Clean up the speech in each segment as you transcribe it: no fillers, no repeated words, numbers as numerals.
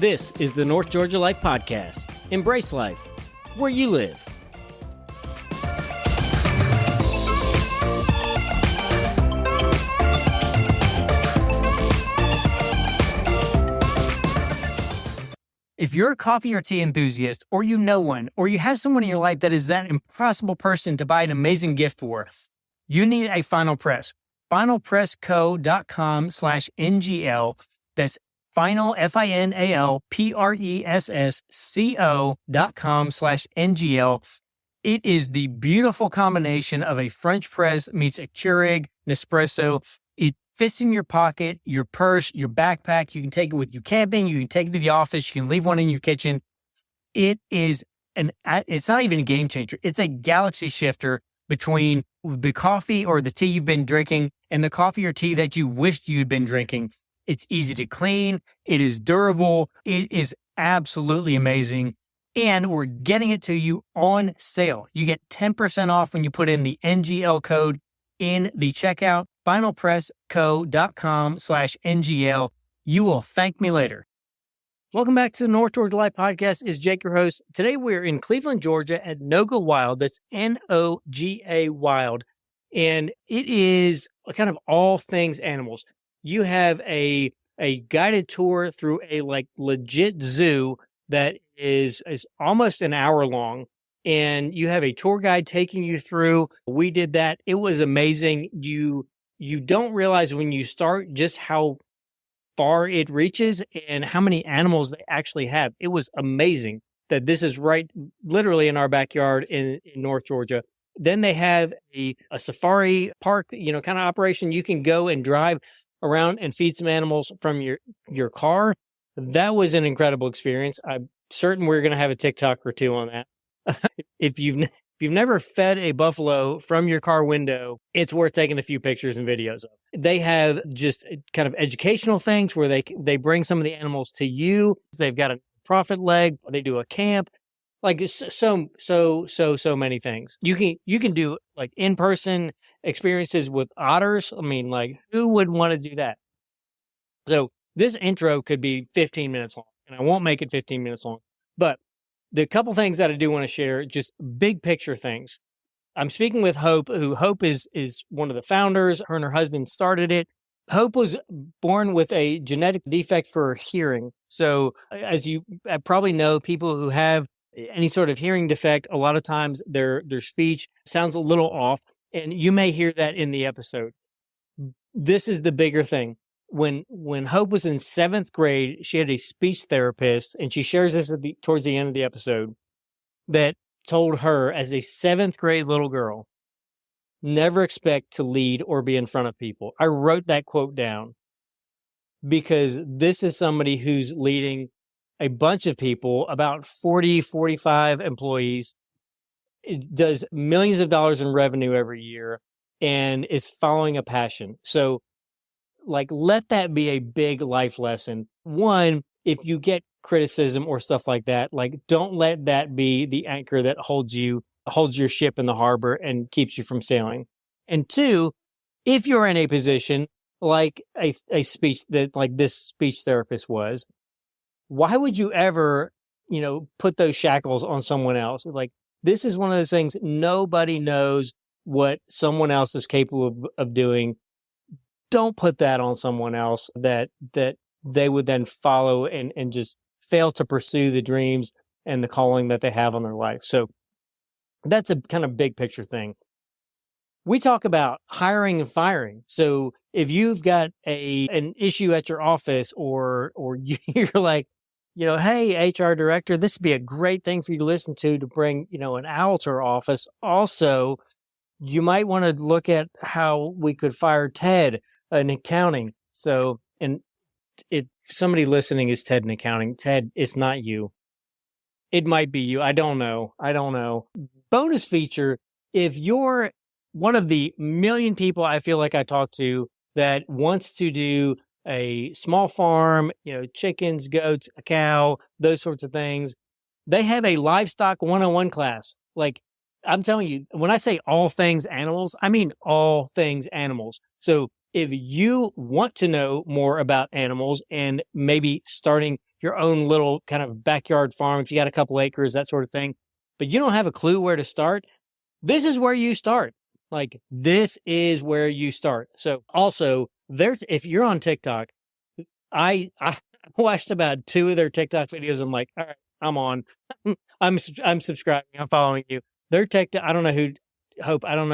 This is the North Georgia Life Podcast. Embrace life where you live. If you're a coffee or tea enthusiast, or you know one, or you have someone in your life that is that impossible person to buy an amazing gift for, you need a Final Press. FinalPressCo.com/NGL. That's Final, FinalPressCo.com/NGL. It is the beautiful combination of a French press meets a Keurig Nespresso. It fits in your pocket, your purse, your backpack. You can take it with you camping. You can take it to the office. You can leave one in your kitchen. It's not even a game changer. It's a galaxy shifter between the coffee or the tea you've been drinking and the coffee or tea that you wished you'd been drinking. It's easy to clean. It is durable. It is absolutely amazing. And we're getting it to you on sale. You get 10% off when you put in the NGL code in the checkout. FinalPressCo.com/NGL. You will thank me later. Welcome back to the North Georgia Life Podcast. It's Jake, your host. Today we're in Cleveland, Georgia at NoGa Wild. That's NoGa Wild. And it is kind of all things animals. You have a guided tour through a legit zoo that is almost an hour long. And you have a tour guide taking you through. We did that. It was amazing. You don't realize when you start just how far it reaches and how many animals they actually have. It was amazing that this is right literally in our backyard in North Georgia. Then they have a safari park, kind of operation. You can go and drive around and feed some animals from your car. That was an incredible experience. I'm certain we're going to have a TikTok or two on that. If you've never fed a buffalo from your car window, it's worth taking a few pictures and videos of. They have just kind of educational things where they bring some of the animals to you. They've got a profit leg. They do a camp. Like so many things. You can do like in-person experiences with otters. I mean, like who would want to do that? So this intro could be 15 minutes long, and I won't make it 15 minutes long, but the couple things that I do want to share, just big picture things. I'm speaking with Hope, who Hope is one of the founders. Her and her husband started it. Hope was born with a genetic defect for hearing. So as you probably know, people who have any sort of hearing defect, a lot of times their speech sounds a little off, and you may hear that in the episode. This is the bigger thing. When Hope was in 7th grade, she had a speech therapist, and she shares this towards the end of the episode, that told her as a 7th grade little girl, never expect to lead or be in front of people. I wrote that quote down because this is somebody who's leading a bunch of people, about 40, 45 employees. It does millions of dollars in revenue every year and is following a passion. So let that be a big life lesson. One, if you get criticism or stuff like that, don't let that be the anchor that holds your ship in the harbor and keeps you from sailing. And two, if you're in a position like a speech that like this speech therapist was, why would you ever, put those shackles on someone else? This is one of those things, nobody knows what someone else is capable of doing. Don't put that on someone else that they would then follow and just fail to pursue the dreams and the calling that they have on their life. So that's a kind of big picture thing. We talk about hiring and firing. So if you've got an issue at your office or you're like, hey, HR director, this would be a great thing for you to listen to bring, an owl to our office. Also, you might want to look at how we could fire Ted in accounting. So, and if somebody listening is Ted in accounting, Ted, it's not you. It might be you. I don't know. Bonus feature, if you're one of the million people I feel like I talk to that wants to do a small farm, chickens, goats, a cow, those sorts of things, they have a livestock 101 class. I'm telling you, when I say all things animals, I mean all things animals. So if you want to know more about animals and maybe starting your own little kind of backyard farm, if you got a couple acres, that sort of thing, but you don't have a clue where to start, this is where you start. Like, this is where you start. So also, if you're on TikTok, I watched about 2 of their TikTok videos. I'm like, all right, I'm on. I'm subscribing. I'm following you. Their TikTok, I don't know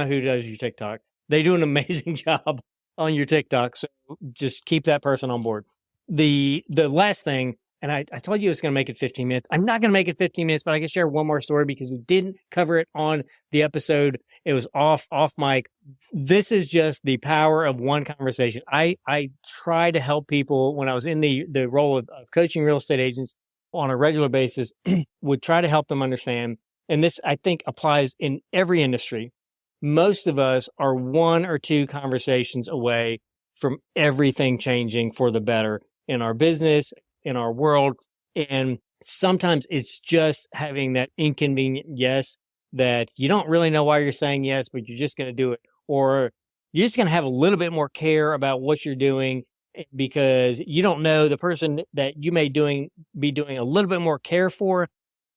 who does your TikTok. They do an amazing job on your TikTok. So just keep that person on board. The last thing, and I told you it's going to make it 15 minutes. I'm not going to make it 15 minutes, but I can share one more story because we didn't cover it on the episode. It was off mic. This is just the power of one conversation. I try to help people when I was in the role of coaching real estate agents on a regular basis, would try to help them understand. And this, I think, applies in every industry. Most of us are 1 or 2 conversations away from everything changing for the better in our business, in our world. And sometimes it's just having that inconvenient yes that you don't really know why you're saying yes, but you're just going to do it. Or you're just going to have a little bit more care about what you're doing because you don't know the person that you may be doing a little bit more care for.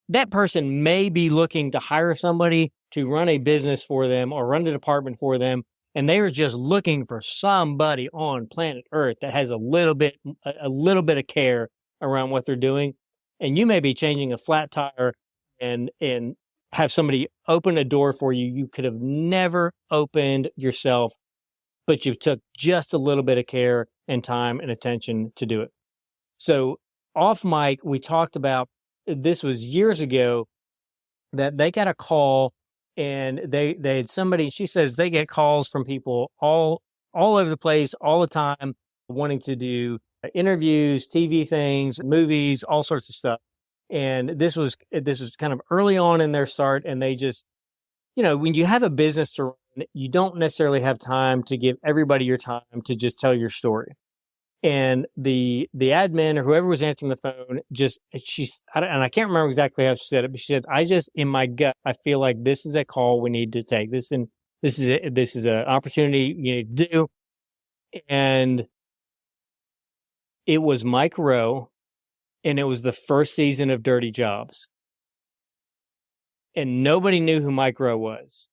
That person may be looking to hire somebody to run a business for them or run a department for them. And they are just looking for somebody on planet Earth that has a little bit of care around what they're doing. And you may be changing a flat tire and have somebody open a door for you you could have never opened yourself, but you took just a little bit of care and time and attention to do it. So off mic, we talked about, this was years ago, that they got a call and they had somebody, she says they get calls from people all over the place all the time wanting to do interviews, TV things, movies, all sorts of stuff. And this was kind of early on in their start. And they just, when you have a business to run, you don't necessarily have time to give everybody your time to just tell your story. And the admin or whoever was answering the phone and I can't remember exactly how she said it, but she said, in my gut, I feel like this is a call we need to take. This is an opportunity you need to do. And it was Mike Rowe, and it was the first season of Dirty Jobs. And nobody knew who Mike Rowe was.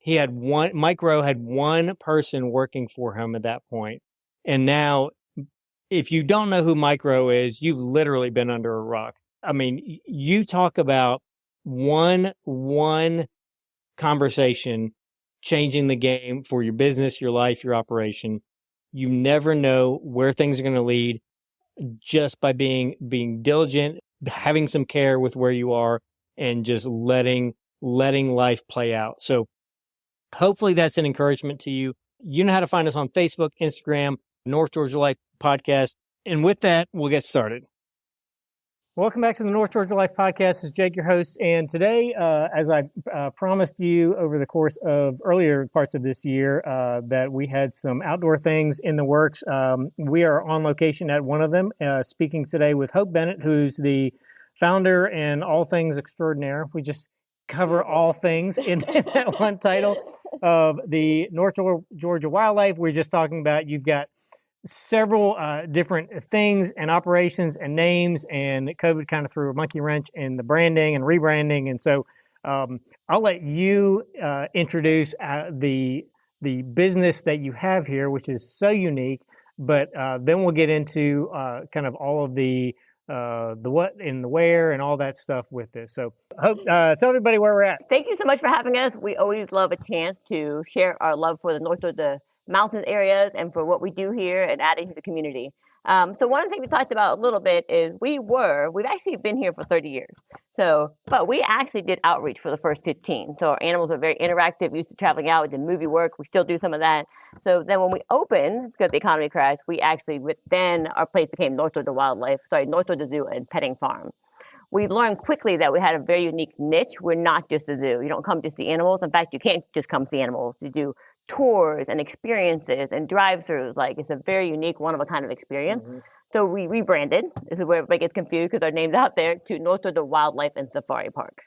Mike Rowe had one person working for him at that point. And now, if you don't know who Mike Rowe is, you've literally been under a rock. I mean, you talk about one conversation changing the game for your business, your life, your operation. You never know where things are going to lead just by being diligent, having some care with where you are, and just letting life play out. So hopefully that's an encouragement to you. You know how to find us on Facebook, Instagram, North Georgia Life Podcast. And with that, we'll get started. Welcome back to the North Georgia Life Podcast. This is Jake, your host. And today, as I promised you over the course of earlier parts of this year, that we had some outdoor things in the works. We are on location at one of them, speaking today with Hope Bennett, who's the founder and all things extraordinaire. We just cover all things in that one title of the North Georgia Wildlife. We're just talking about, you've got several different things and operations and names, and COVID kind of threw a monkey wrench in the branding and rebranding. And so I'll let you introduce the business that you have here, which is so unique. But then we'll get into kind of all of the what and the where and all that stuff with this. So Hope, tell everybody where we're at. Thank you so much for having us. We always love a chance to share our love for the North Georgia mountains areas and for what we do here and adding to the community. So one thing we talked about a little bit is we've actually been here for 30 years. But we actually did outreach for the first 15. So our animals are very interactive, used to traveling out, we did movie work, we still do some of that. So then when we opened, because the economy crashed, then our place became North Georgia Zoo and Petting Farm. We learned quickly that we had a very unique niche. We're not just a zoo. You don't come to see animals. In fact, you can't just come see animals. You do tours and experiences and drive-throughs. Like, it's a very unique, one-of-a-kind of experience. Mm-hmm. So we rebranded. This is where everybody gets confused because our name's out there, to North Georgia Wildlife and Safari Park.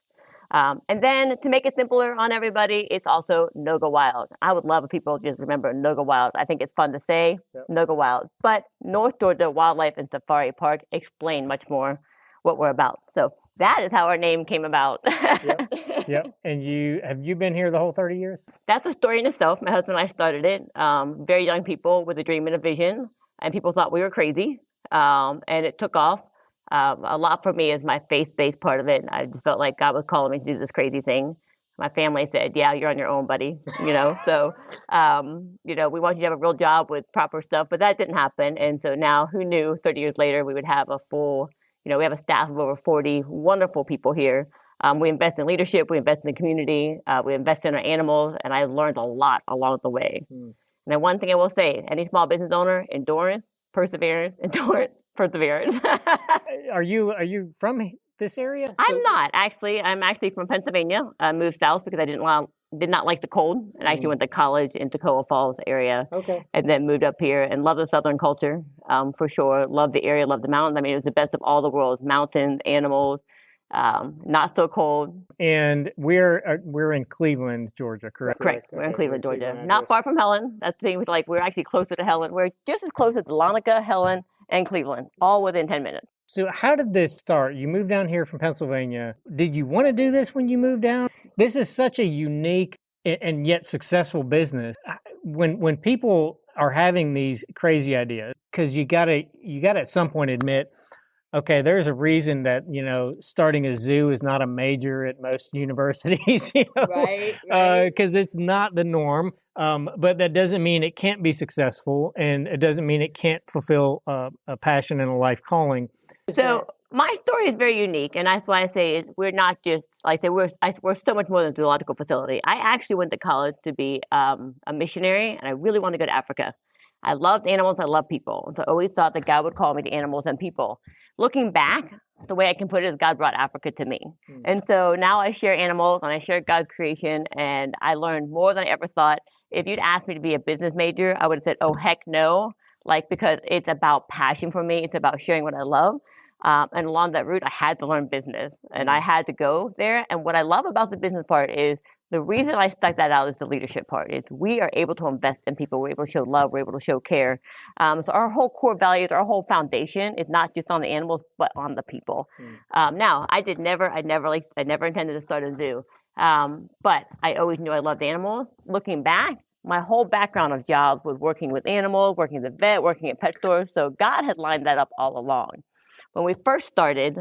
And then to make it simpler on everybody, it's also NoGa Wild. I would love if people just remember NoGa Wild. I think it's fun to say, NoGa Wild. But North Georgia Wildlife and Safari Park explain much more what we're about. So that is how our name came about. Yep. And have you been here the whole 30 years? That's a story in itself. My husband and I started it. Very young people with a dream and a vision, and people thought we were crazy. And it took off. A lot for me is my faith-based part of it. I just felt like God was calling me to do this crazy thing. My family said, "Yeah, you're on your own, buddy." So we want you to have a real job with proper stuff, but that didn't happen. And so now, who knew? 30 years later, we would have a full. We have a staff of over 40 wonderful people here. We invest in leadership, we invest in the community, we invest in our animals, and I learned a lot along the way. And then one thing I will say, any small business owner, endurance, perseverance, perseverance. Are you from this area? I'm not, actually. I'm actually from Pennsylvania. I moved south because I did not like the cold, and I actually went to college in Toccoa Falls area. Okay. And then moved up here and love the Southern culture, for sure. Love the area, love the mountains. I mean, it was the best of all the worlds, mountains, animals, not so cold. And we're in Cleveland, Georgia, correct? Correct. We're in Cleveland, Georgia. Not far from Helen. That's the thing with we're actually closer to Helen. We're just as close as Dahlonega, Helen, and Cleveland, all within 10 minutes. So how did this start? You moved down here from Pennsylvania. Did you want to do this when you moved down? This is such a unique and yet successful business. When people are having these crazy ideas, because you gotta at some point admit, okay, there's a reason that starting a zoo is not a major at most universities, Right. Because it's not the norm. But that doesn't mean it can't be successful, and it doesn't mean it can't fulfill a passion and a life calling. So my story is very unique, and that's why I say we're not just we're so much more than a zoological facility. I actually went to college to be a missionary, and I really wanted to go to Africa. I loved animals, I love people, and so I always thought that God would call me to animals and people. Looking back, the way I can put it is God brought Africa to me. And so now I share animals and I share God's creation, and I learned more than I ever thought. If you'd asked me to be a business major, I would have said, oh, heck no, because it's about passion for me. It's about sharing what I love. And along that route, I had to learn business, and I had to go there. And what I love about the business part is the reason I stuck that out is the leadership part. It's we are able to invest in people. We're able to show love. We're able to show care. So our whole core values, our whole foundation is not just on the animals, but on the people. Now, I never intended to start a zoo. But I always knew I loved animals. Looking back, my whole background of jobs was working with animals, working as a vet, working at pet stores. So God had lined that up all along. When we first started,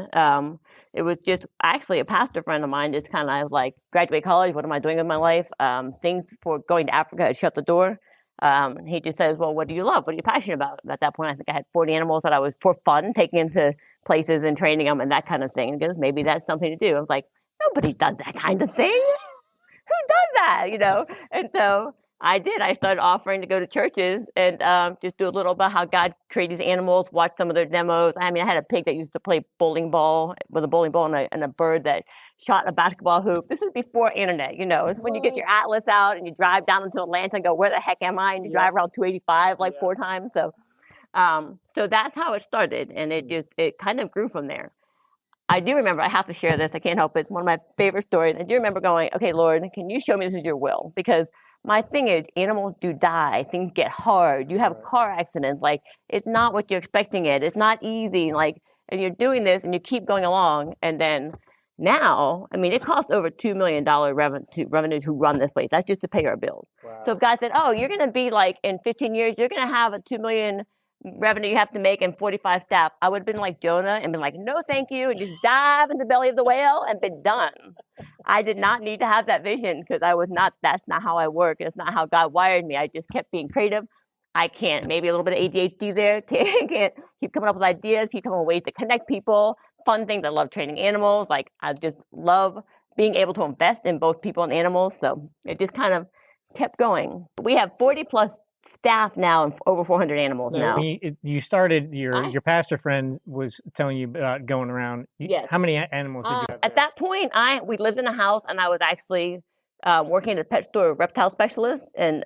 it was just actually a pastor friend of mine just kind of graduate college, what am I doing with my life? Things for going to Africa had shut the door. He just says, well, what do you love? What are you passionate about? At that point, I think I had 40 animals that I was for fun, taking into places and training them and that kind of thing. And he goes, maybe that's something to do. I was like, nobody does that kind of thing. Who does that? And so I did. I started offering to go to churches and just do a little about how God created these animals, watch some of their demos. I mean, I had a pig that used to play bowling ball with a bowling ball and a bird that shot a basketball hoop. This is before internet, It's when you get your atlas out and you drive down into Atlanta and go, where the heck am I? And you drive around 285 4 times. So that's how it started. And it kind of grew from there. I do remember, I have to share this. I can't help it. It's one of my favorite stories. I do remember going, okay, Lord, can you show me this is your will? Because my thing is, animals do die. Things get hard. You have car accidents. It's not what you're expecting it. It's not easy. And you're doing this and you keep going along. And then now, I mean, it costs over $2 million revenue to run this place. That's just to pay our bills. Wow. So if God said, oh, you're going to be in 15 years, you're going to have a $2 million revenue you have to make and 45 staff, I would have been like Jonah and been like, no, thank you, and just dive in the belly of the whale and been done. I did not need to have that vision because that's not how I work. It's not how God wired me. I just kept being creative. I can't, maybe a little bit of ADHD there. Can't keep coming up with ideas, keep coming up with ways to connect people, fun things. I love training animals. I just love being able to invest in both people and animals. So it just kind of kept going. We have 40 plus staff now and over 400 animals now. You started, your pastor friend was telling you about going around. Yes. How many animals did you have? At that point, we lived in a house and I was actually working at a pet store reptile specialist. And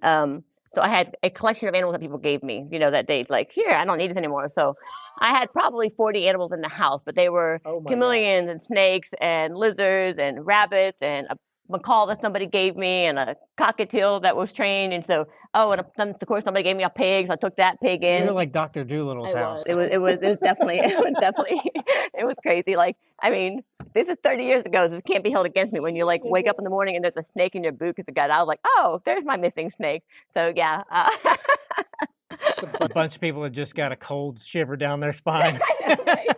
So I had a collection of animals that people gave me, that they like, here, I don't need this anymore. So I had probably 40 animals in the house, but they were chameleons and snakes and lizards and rabbits and a macaw that somebody gave me and a cockatiel that was trained. And so, and of course somebody gave me a pig, so I took that pig in. You're like Dr. Doolittle's house. It was definitely, it was crazy. Like, I mean, this is 30 years ago, so it can't be held against me when you like wake up in the morning and there's a snake in your boot because it got out. I was like, oh, there's my missing snake. So yeah. A bunch of people have just got a cold shiver down their spine. Right?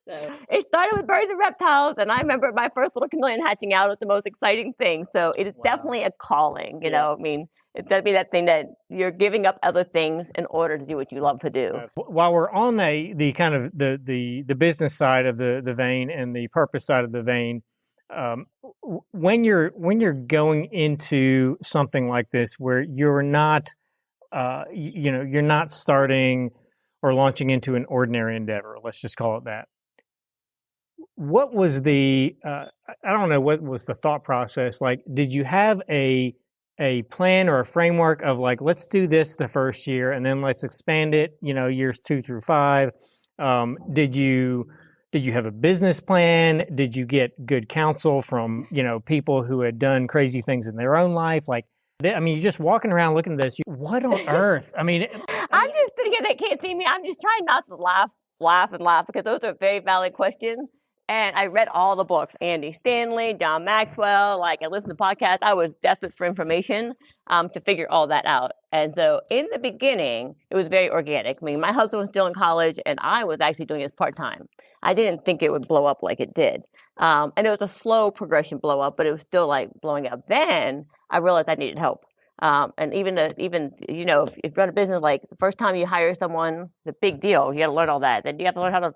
So, it started with birds and reptiles, and I remember my first little chameleon hatching out was the most exciting thing. So it is definitely a calling, you know. I mean, it's got to be that thing that you're giving up other things in order to do what you love to do. While we're on the kind of the business side of the vein and the purpose side of the vein, when you're going into something like this where you're not, you're not starting or launching into an ordinary endeavor, let's just call it that. What was I don't know, what was the thought process? Like, did you have a plan or a framework of like, let's do this the first year and then let's expand it, years 2 through 5? Did you have a business plan? Did you get good counsel from, people who had done crazy things in their own life? Like, you're just walking around looking at this. What on earth? I'm just sitting here, they can't see me. I'm just trying not to laugh because those are very valid questions. And I read all the books, Andy Stanley, John Maxwell, like I listened to podcasts. I was desperate for information to figure all that out. And so in the beginning, it was very organic. I mean, my husband was still in college and I was actually doing it part-time. I didn't think it would blow up like it did. And it was a slow progression blow up, but it was still like blowing up. Then I realized I needed help. And even if you run a business, like the first time you hire someone, it's a big deal. You got to learn all that. Then you have to learn how to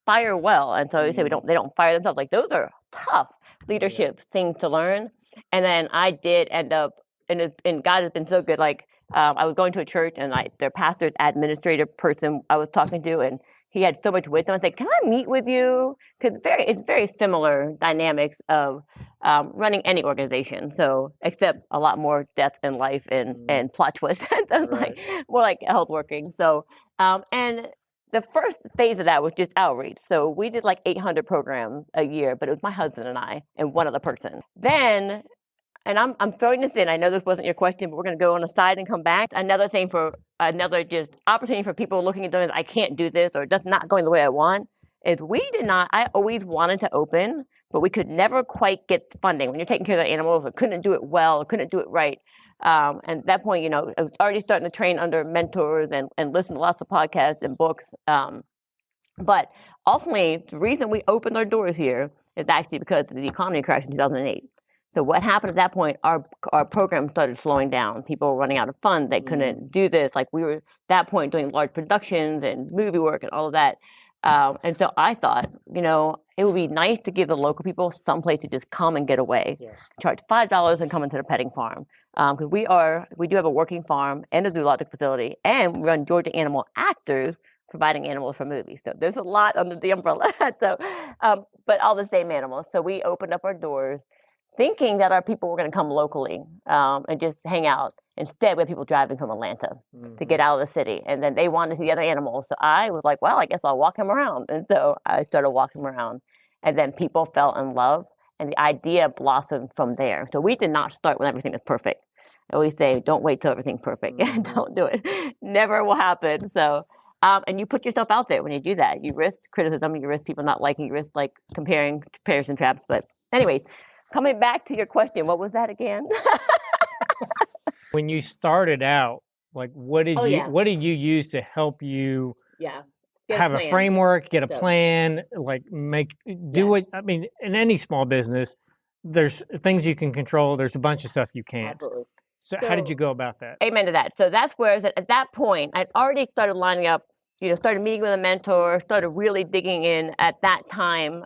fire well. And so you say they don't fire themselves. Like those are tough leadership things to learn. And then I did end up, and God has been so good. Like I was going to a church and their pastor's administrative person I was talking to, and he had so much wisdom. I said, "Can I meet with you?" Because it's very similar dynamics of running any organization. So except a lot more death in life and plot twists, like more like health working. So and the first phase of that was just outreach. So we did like 800 programs a year, but it was my husband and I and one other person. Then, and I'm throwing this in, I know this wasn't your question, but we're going to go on a side and come back. Another just opportunity for people looking at doing, I can't do this or just not going the way I want, is I always wanted to open, but we could never quite get funding. When you're taking care of the animals, we couldn't do it well, couldn't do it right. And at that point, I was already starting to train under mentors and listen to lots of podcasts and books. But ultimately, the reason we opened our doors here is actually because of the economy crash in 2008. So what happened at that point, our program started slowing down. People were running out of funds. They couldn't do this. Like we were at that point doing large productions and movie work and all of that. And so I thought, it would be nice to give the local people some place to just come and get away. Yeah. Charge $5 and come into the petting farm. Because we do have a working farm and a zoologic facility, and we run Georgia Animal Actors, providing animals for movies. So there's a lot under the umbrella. So, but all the same animals. So we opened up our doors thinking that our people were going to come locally and just hang out. Instead, we had people driving from Atlanta to get out of the city. And then they wanted to see the other animals. So I was like, well, I guess I'll walk him around. And so I started walking around. And then people fell in love. And the idea blossomed from there. So we did not start when everything is perfect. I always say, don't wait till everything's perfect. Don't do it. Never will happen. So, and you put yourself out there when you do that. You risk criticism. You risk people not liking. You risk like comparison traps. But anyway, coming back to your question, what was that again? When you started out, like what did you use to help you have a framework, get a plan, like in any small business, there's things you can control, there's a bunch of stuff you can't. Absolutely. So how did you go about that? Amen to that. So that's where at that point, I'd already started lining up, started meeting with a mentor, started really digging in at that time.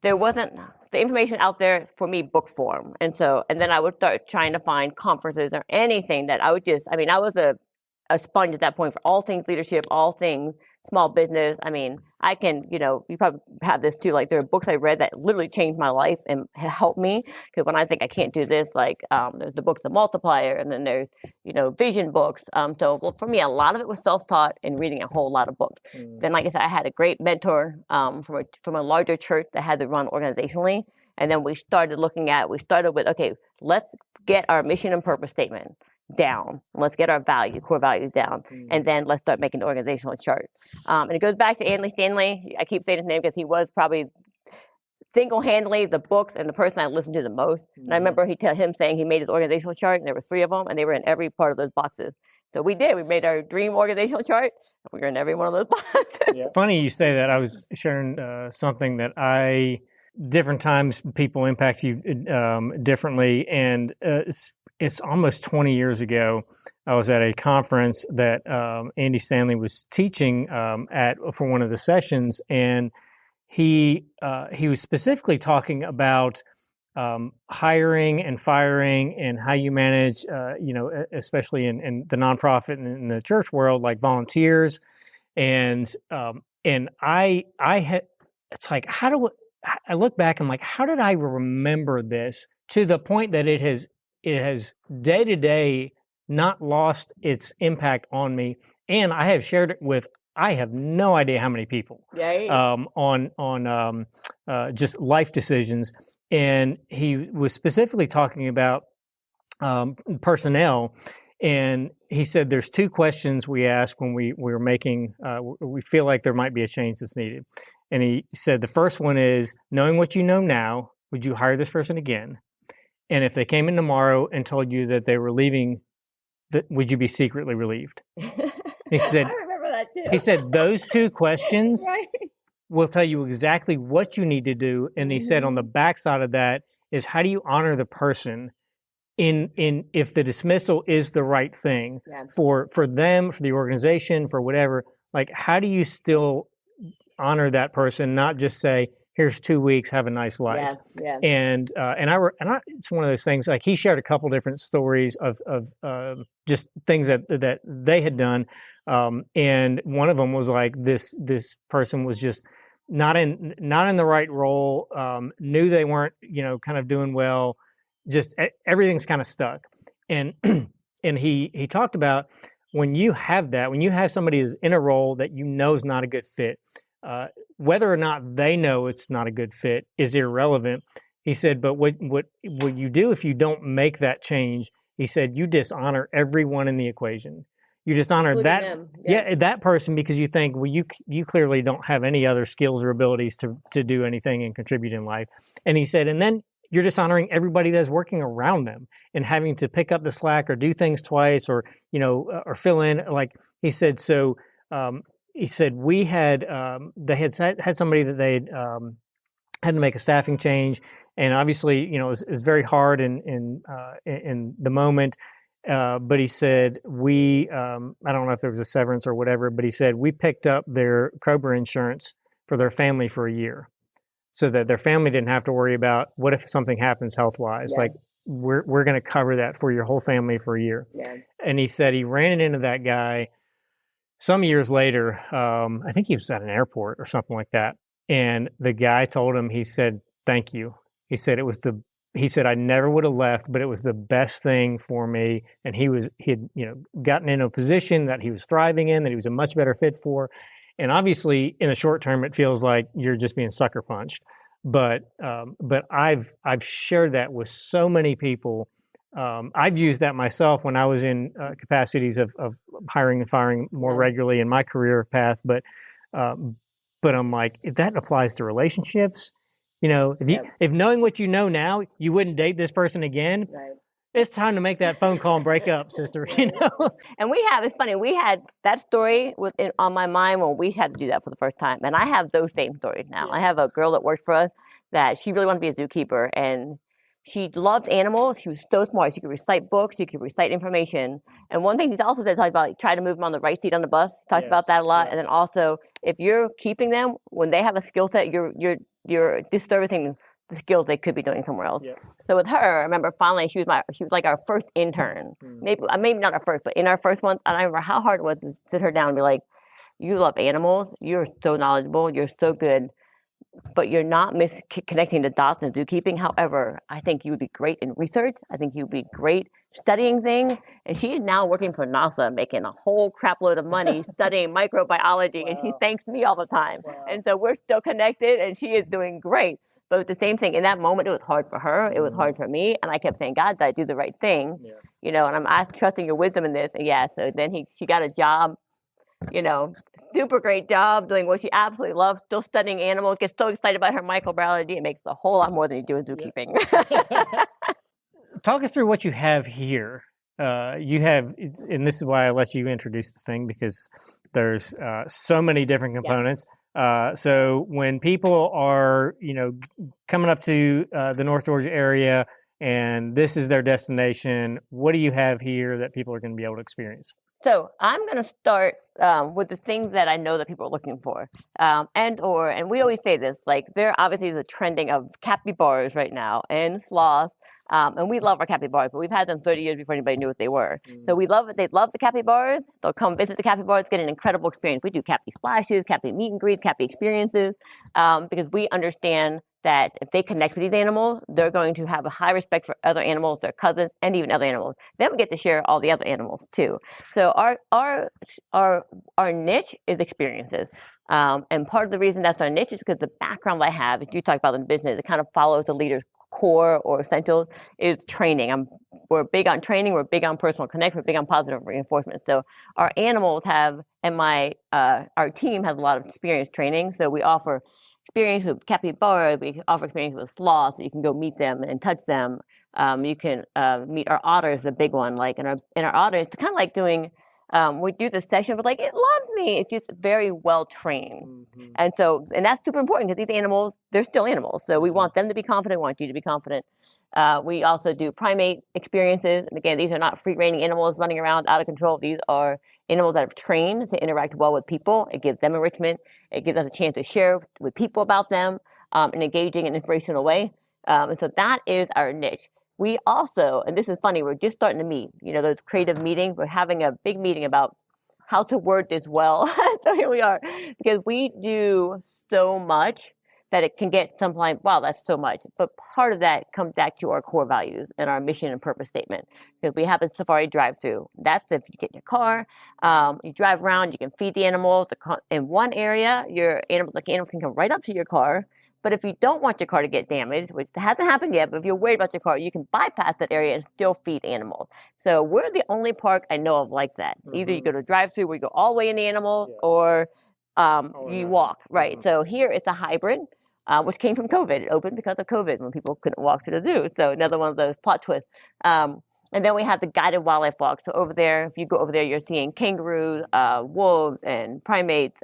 There wasn't the information out there for me book form. And then I would start trying to find conferences or anything that I would I was a sponge at that point for all things leadership, all things small business. I mean, I can, you probably have this too. Like there are books I read that literally changed my life and helped me. Because when I think I can't do this, like there's the books The Multiplier, and then there's, vision books. So for me, a lot of it was self-taught and reading a whole lot of books. Then, like I said, I had a great mentor from a larger church that had to run organizationally. And then we started with, okay, let's get our mission and purpose statement down. Let's get our core values down. And then let's start making the organizational chart. And it goes back to Andy Stanley. I keep saying his name because he was probably single-handedly the books and the person I listened to the most. And I remember him saying he made his organizational chart, and there were 3 of them, and they were in every part of those boxes. So we did. We made our dream organizational chart. We were in every one of those boxes. Yeah. Funny you say that. I was sharing something that different times people impact you differently. And it's almost 20 years ago. I was at a conference that Andy Stanley was teaching for one of the sessions, and he was specifically talking about hiring and firing and how you manage, especially in the nonprofit and in the church world, like volunteers. And I had, it's like, I look back and I'm like, how did I remember this to the point that it has day to day not lost its impact on me, and I have shared it with I have no idea how many people on just life decisions. And he was specifically talking about personnel. And he said there's 2 questions we ask when we're making, we feel like there might be a change that's needed. And he said the first one is, knowing what you know now, would you hire this person again? And if they came in tomorrow and told you that they were leaving, would you be secretly relieved? He said, I remember that too. He said those 2 questions Right. will tell you exactly what you need to do. And he said on the backside of that is, how do you honor the person in if the dismissal is the right thing for them, for the organization, for whatever, like how do you still honor that person, not just say, here's 2 weeks, have a nice life. Yeah. And it's one of those things, like he shared a couple different stories of just things that they had done. And one of them was like this person was just not in the right role, knew they weren't, kind of doing well, just everything's kind of stuck. And and he talked about when you have somebody who's in a role that is not a good fit, whether or not they know it's not a good fit is irrelevant. He said, but what you do if you don't make that change, he said, you dishonor everyone in the equation. You dishonor that person because you think, well, you clearly don't have any other skills or abilities to do anything and contribute in life. And he said, and then you're dishonoring everybody that's working around them and having to pick up the slack or do things twice or fill in. Like he said, so he said we had they had somebody that they had to make a staffing change, and obviously it was very hard in the moment. But he said we I don't know if there was a severance or whatever, but he said we picked up their COBRA insurance for their family for a year, so that their family didn't have to worry about what if something happens health-wise. Like we're going to cover that for your whole family for a year. And he said he ran into that guy some years later. I think he was at an airport or something like that. And the guy told him, he said, thank you. He said he said, I never would have left, but it was the best thing for me. And he had gotten into a position that he was thriving in, that he was a much better fit for. And obviously in the short term, it feels like you're just being sucker punched. But I've shared that with so many people. I've used that myself when I was in capacities of hiring and firing more regularly in my career path. But I'm like, if that applies to relationships, if knowing what you know now, you wouldn't date this person again. Right. It's time to make that phone call and break up, sister. And it's funny, we had that story on my mind when we had to do that for the first time. And I have those same stories now. I have a girl that works for us that she really wanted to be a zookeeper, and she loved animals. She was so smart. She could recite books. She could recite information. And one thing she also said, talked about, try to move them on the right seat on the bus. Talked about that a lot. And then also, if you're keeping them, when they have a skill set, you're disservicing the skills they could be doing somewhere else. So with her, I remember finally she was like our first intern. Maybe not our first, but in our first month. And I remember how hard it was to sit her down and be like, you love animals, you're so knowledgeable, you're so good, but you're not connecting the dots in zookeeping. However, I think you would be great in research. I think you'd be great studying things. And she is now working for NASA, making a whole crap load of money studying microbiology. Wow. And she thanks me all the time. Wow. And so we're still connected, and she is doing great. But it's the same thing. In that moment, it was hard for her. It was hard for me. And I kept saying, God, did I do the right thing? Yeah. You know, and I'm trusting your wisdom in this. And yeah, so then she got a job, you know, super great job doing what she absolutely loves, still studying animals, gets so excited about her microbiology. It makes a whole lot more than you do in zookeeping. Yeah. Talk us through what you have here. You have, and this is why I let you introduce the thing, because there's so many different components. Yeah. So when people are, you know, coming up to the North Georgia area and this is their destination, what do you have here that people are going to be able to experience? So I'm going to start with the things that I know that people are looking for, and we always say this, like there obviously is a trending of capybaras right now and sloths, and we love our capybaras, but we've had them 30 years before anybody knew what they were. So we love it. They love the capybaras. They'll come visit the capybaras, get an incredible experience. We do cappy splashes, cappy meet and greets, cappy experiences, because we understand that if they connect with these animals, they're going to have a high respect for other animals, their cousins, and even other animals. Then we get to share all the other animals too. So our niche is experiences. And part of the reason that's our niche is because the background I have, as you talk about in business, it kind of follows the leader's core or essentials, is training. We're big on training, we're big on personal connect, we're big on positive reinforcement. So our animals have, and our team has a lot of experience training. So we offer experience with capybara, we offer experience with sloths, so you can go meet them and touch them. You can meet our otters, the big one, like in our otters, it's kind of like doing, we do the session, but like, it loves me. It's just very well trained. Mm-hmm. And that's super important because these animals, they're still animals. So we want them to be confident, we want you to be confident. We also do primate experiences. And again, these are not free-reigning animals running around out of control. These are animals that have trained to interact well with people. It gives them enrichment. It gives us a chance to share with people about them in an engaging and inspirational way. And so that is our niche. We also, and this is funny, we're just starting to meet, you know, those creative meetings. We're having a big meeting about how to word this well. So here we are, because we do so much that it can get sometimes, wow, that's so much. But part of that comes back to our core values and our mission and purpose statement. Because we have a safari drive-through. That's if you get in your car, you drive around, you can feed the animals. In one area, animals can come right up to your car. But if you don't want your car to get damaged, which hasn't happened yet, but if you're worried about your car, you can bypass that area and still feed animals. So we're the only park I know of like that. Mm-hmm. Either you go to a drive-through where you go all the way in the animal, or you walk, right? Mm-hmm. So here it's a hybrid, which came from COVID. It opened because of COVID when people couldn't walk to the zoo. So another one of those plot twists. And then we have the guided wildlife walk. So over there, if you go over there, you're seeing kangaroos, wolves, and primates,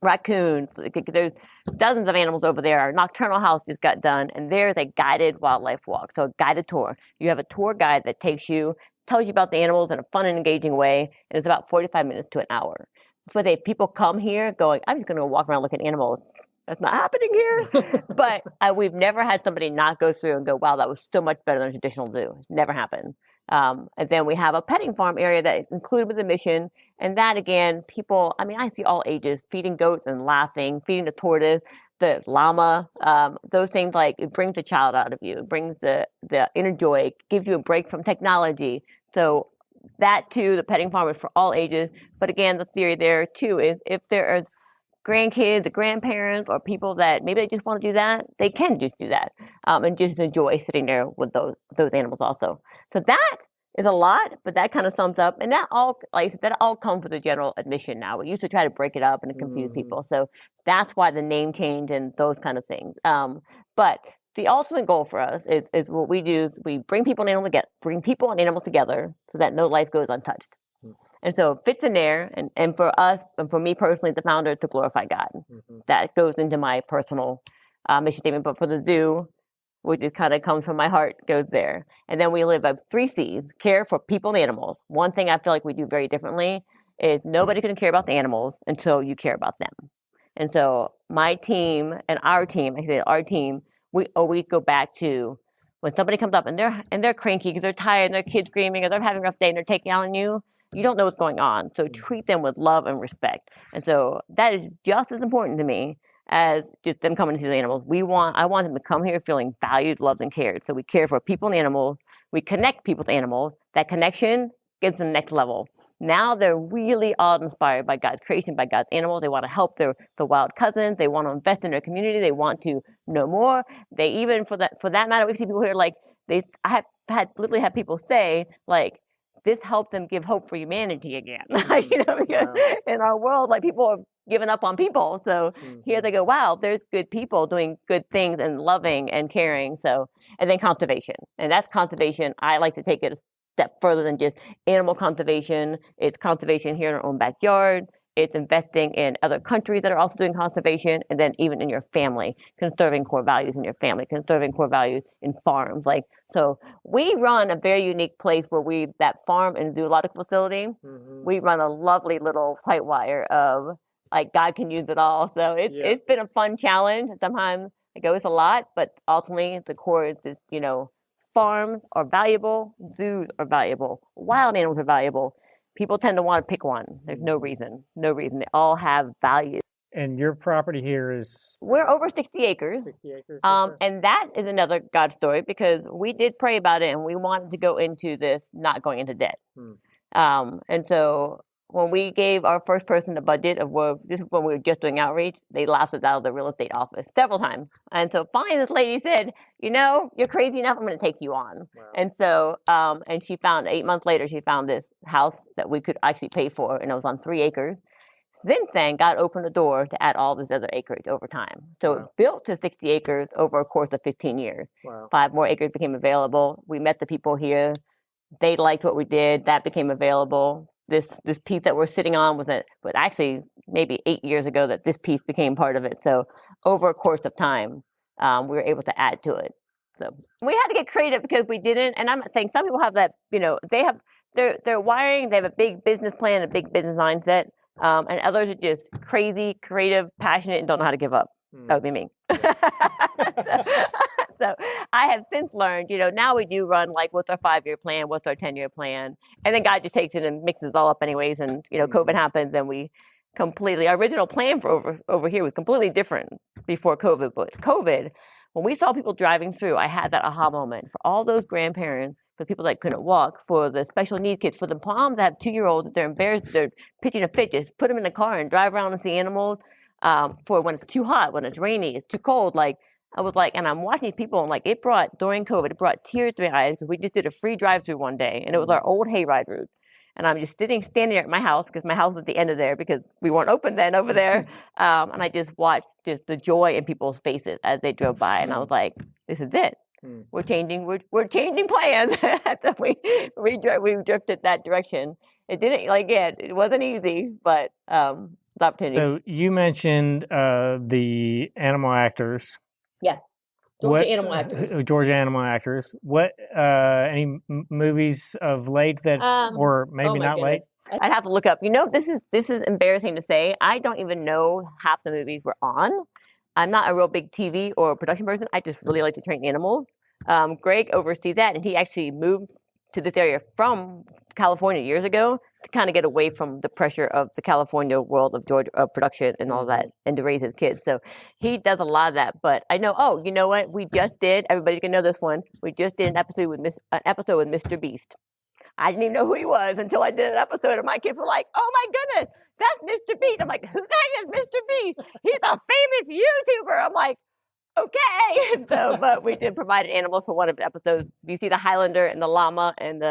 raccoons. There's dozens of animals over there. Our nocturnal house just got done, and there's a guided wildlife walk, so a guided tour. You have a tour guide that tells you about the animals in a fun and engaging way, and it's about 45 minutes to an hour. So if people come here going, I'm just going to go walk around looking at animals, that's not happening here. But we've never had somebody not go through and go, wow, that was so much better than a traditional zoo. It's never happened. And then we have a petting farm area that is included with the mission. And that, again, people, I mean, I see all ages, feeding goats and laughing, feeding the tortoise, the llama, those things, like it brings the child out of you. It brings the inner joy, it gives you a break from technology. So that, too, the petting farm is for all ages. But again, the theory there, too, is if there are grandkids, the grandparents, or people that maybe they just want to do that, they can just do that and just enjoy sitting there with those animals also. So that is a lot, but that kind of sums up, and that all comes with the general admission now. We used to try to break it up and confuse people, so that's why the name change and those kind of things. But the ultimate goal for us is what we do. We bring people and animals together so that no life goes untouched. And so it fits in there, and for us, and for me personally, the founder, to glorify God. Mm-hmm. That goes into my personal mission statement. But for the zoo, which is kind of comes from my heart, goes there. And then we live by 3 C's: care for people and animals. One thing I feel like we do very differently is nobody can care about the animals until you care about them. And so my team and our team, we always go back to when somebody comes up and they're cranky because they're tired and their kid's screaming or they're having a rough day and they're taking out on you. you don't know what's going on. So treat them with love and respect. And so that is just as important to me as just them coming to see the animals. I want them to come here feeling valued, loved, and cared. So we care for people and animals. We connect people to animals. That connection gets to the next level. Now they're really all inspired by God's creation, by God's animals. They want to help the wild cousins. They want to invest in their community. They want to know more. They even, for that matter, we see people here like I have literally had people say like, this helped them give hope for humanity again. Because in our world, like people are giving up on people. So here they go, wow, there's good people doing good things and loving and caring. So, and then conservation. And that's conservation. I like to take it a step further than just animal conservation. It's conservation here in our own backyard. It's investing in other countries that are also doing conservation, and then even in your family, conserving core values in your family, conserving core values in farms. Like, so we run a very unique place where that farm and zoological facility, we run a lovely little tight wire of like God can use it all. So it's been a fun challenge. Sometimes it goes a lot, but ultimately the core is just, farms are valuable, zoos are valuable, wild animals are valuable. People tend to want to pick one. There's no reason. They all have value. And your property here is? We're over 60 acres. 60 acres. And that is another God story because we did pray about it and we wanted to go into this not going into debt. And so when we gave our first person a budget this is when we were just doing outreach, they laughed us out of the real estate office several times. And so finally this lady said, you're crazy enough, I'm going to take you on. Wow. And so, and she found 8 months later, she found this house that we could actually pay for, and it was on 3 acres. Since then, God opened the door to add all this other acreage over time. So it built to 60 acres over a course of 15 years. Wow. 5 more acres became available. We met the people here. They liked what we did. That became available. This piece that we're sitting on but actually maybe 8 years ago that this piece became part of it. So over a course of time, we were able to add to it. So we had to get creative because we didn't. And I'm not saying some people have that. They have their wiring. They have a big business plan, a big business mindset, and others are just crazy, creative, passionate, and don't know how to give up. That would be me. So I have since learned, now we do run like, what's our 5-year plan? What's our 10-year plan? And then God just takes it and mixes it all up anyways. And, COVID happens and we our original plan for over here was completely different before COVID. But COVID, when we saw people driving through, I had that aha moment for all those grandparents, for people that couldn't walk, for the special needs kids, for the moms that have 2-year-olds that they're embarrassed, they're pitching a fit, just put them in the car and drive around and see animals. For when it's too hot, when it's rainy, it's too cold, I was like, and I'm watching these people, and during COVID, it brought tears to my eyes because we just did a free drive-through one day, and it was our old hayride route. And I'm just standing there at my house because my house was at the end of there because we weren't open then over there. And I just watched just the joy in people's faces as they drove by, and I was like, this is it. We're changing plans. So we drifted that direction. It didn't it wasn't easy, but the opportunity. So you mentioned the animal actors. Yeah. Georgia animal actors. Georgia animal actors. What any movies of late that or maybe not late? I'd have to look up. This is embarrassing to say. I don't even know half the movies we're on. I'm not a real big TV or production person. I just really like to train animals. Greg oversees that, and he actually moved to this area from California years ago to kind of get away from the pressure of the California world of Georgia production and all that, and to raise his kids. So he does a lot of that. But I know, you know what? We just did. Everybody's gonna know this one. We just did an episode with Mr. Beast. I didn't even know who he was until I did an episode, and my kids were like, "Oh my goodness, that's Mr. Beast." I'm like, "Who the heck is Mr. Beast? He's a famous YouTuber." I'm like, okay. So, but we did provide animals for one of the episodes. You see the Highlander and the llama and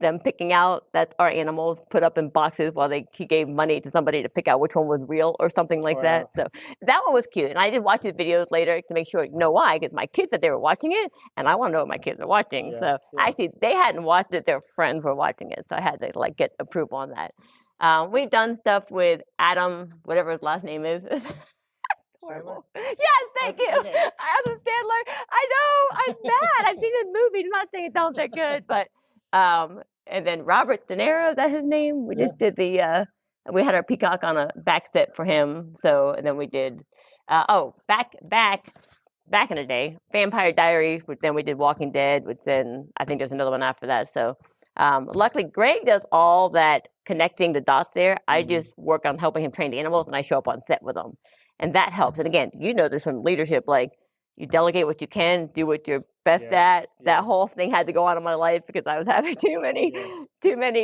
them picking out, that's our animals put up in boxes while he gave money to somebody to pick out which one was real or something like that. So that one was cute. And I did watch the videos later to make sure, why? Because my kids said they were watching it, and I want to know what my kids are watching. Actually, they hadn't watched it. Their friends were watching it. So I had to get approval on that. We've done stuff with Adam, whatever his last name is. Horrible. Yes, thank you. Adam Sandler. I know. I'm bad. I've seen his movies. I'm not saying it don't. They're good, but and then Robert De Niro. Is that his name? We just did we had our peacock on a back set for him. So and then we did back in the day, Vampire Diaries. Which then we did Walking Dead. Which then I think there's another one after that. So luckily, Greg does all that connecting the dots there. I just work on helping him train the animals, and I show up on set with them. And that helps. And again, there's some leadership, like you delegate what you can, do what you're best at. That whole thing had to go on in my life because I was having too many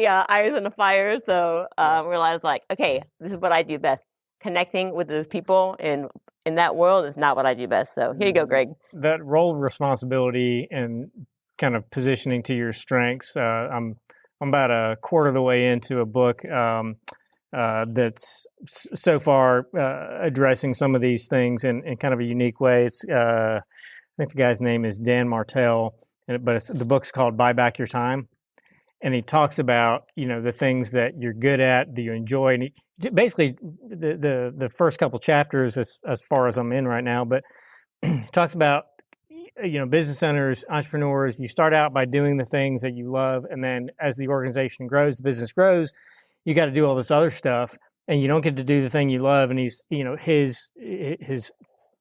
irons in the fire. So realized like, okay, this is what I do best. Connecting with those people in that world is not what I do best. So here you go, Greg. That role of responsibility and kind of positioning to your strengths. I'm about a quarter of the way into a book that's so far addressing some of these things in kind of a unique way. It's I think the guy's name is Dan Martell, but the book's called Buy Back Your Time. And he talks about, the things that you're good at, that you enjoy. And basically, the first couple chapters, as far as I'm in right now, but he talks about, business owners, entrepreneurs, you start out by doing the things that you love. And then as the organization grows, the business grows, you got to do all this other stuff. And you don't get to do the thing you love. And he's, his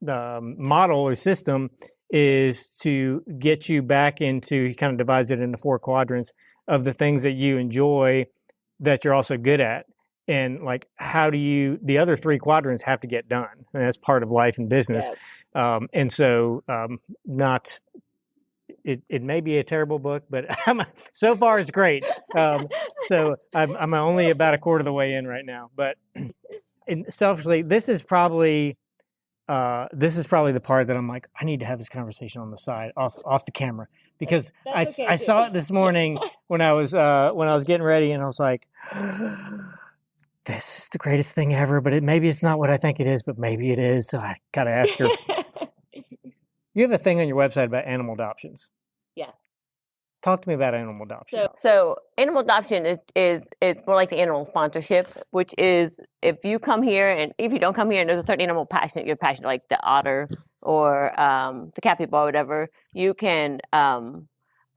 model or system is to get you back into, he kind of divides it into 4 quadrants of the things that you enjoy that you're also good at. And like, how do the other 3 quadrants have to get done? And that's part of life and business. And so it may be a terrible book, but so far it's great. So I'm only about a quarter of the way in right now, but selfishly, this is probably the part that I'm like, I need to have this conversation on the side, off the camera, because I saw it this morning when I was getting ready, and I was like, this is the greatest thing ever. But maybe it's not what I think it is, but maybe it is. So I gotta ask her. You have a thing on your website about animal adoptions. Yeah. Talk to me about animal adoption. So animal adoption is more like the animal sponsorship, which is if you come here, and if you don't come here and there's a certain animal you're passionate, like the otter or the capybara or whatever, you can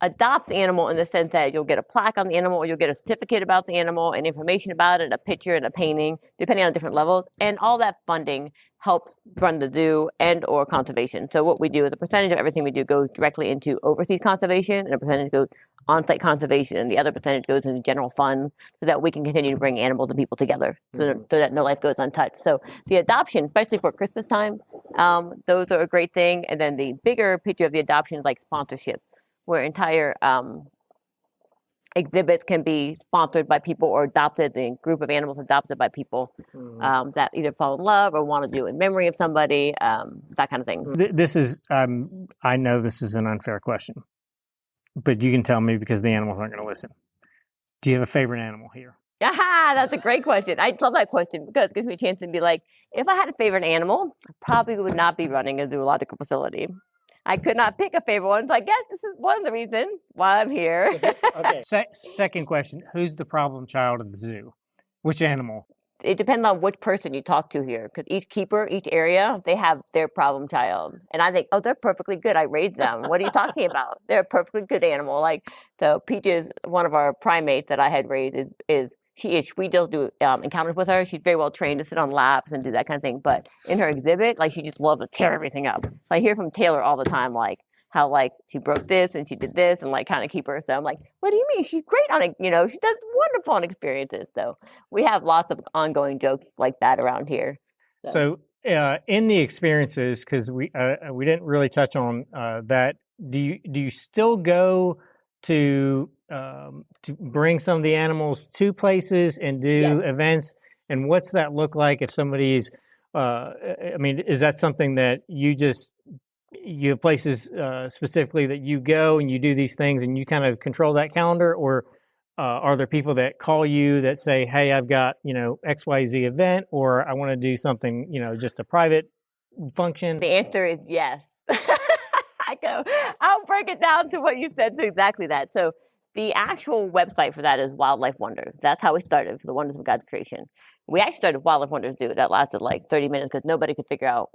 adopt the animal in the sense that you'll get a plaque on the animal, or you'll get a certificate about the animal and information about it, a picture and a painting, depending on different levels. And all that funding helps run the zoo and or conservation. So what we do is a percentage of everything we do goes directly into overseas conservation, and a percentage goes on-site conservation, and the other percentage goes into general funds so that we can continue to bring animals and people together so that no life goes untouched. So the adoption, especially for Christmas time, those are a great thing. And then the bigger picture of the adoption is like sponsorship, where entire exhibits can be sponsored by people or adopted, the group of animals adopted by people that either fall in love or want to do in memory of somebody, that kind of thing. This is, I know this is an unfair question, but you can tell me because the animals aren't going to listen. Do you have a favorite animal here? Aha, that's a great question. I love that question because it gives me a chance to be like, if I had a favorite animal, I probably would not be running a zoological facility. I could not pick a favorite one, so I guess this is one of the reasons why I'm here. Okay. Second question: who's the problem child of the zoo? Which animal? It depends on which person you talk to here, because each keeper, each area, they have their problem child, and I think, oh, they're perfectly good. I raised them. What are you talking about? They're a perfectly good animal. Like, so Peach is one of our primates that I had raised. We still do encounters with her. She's very well trained to sit on laps and do that kind of thing. But in her exhibit, like, she just loves to tear everything up. So I hear from Taylor all the time, like, how, like, she broke this and she did this and, like, kind of keep her. So I'm like, what do you mean? She's great on it. She does wonderful on experiences. So we have lots of ongoing jokes like that around here. So in the experiences, because we didn't really touch on that, do you still go to bring some of the animals to places and do events? And what's that look like if somebody's, is that something that you have places specifically that you go and you do these things and you kind of control that calendar? Or are there people that call you that say, hey, I've got, XYZ event, or I want to do something, just a private function? The answer is yes. I'll break it down to what you said, to exactly that. So the actual website for that is Wildlife Wonders. That's how we started, for the wonders of God's creation. We actually started Wildlife Wonders Zoo. That lasted like 30 minutes because nobody could figure out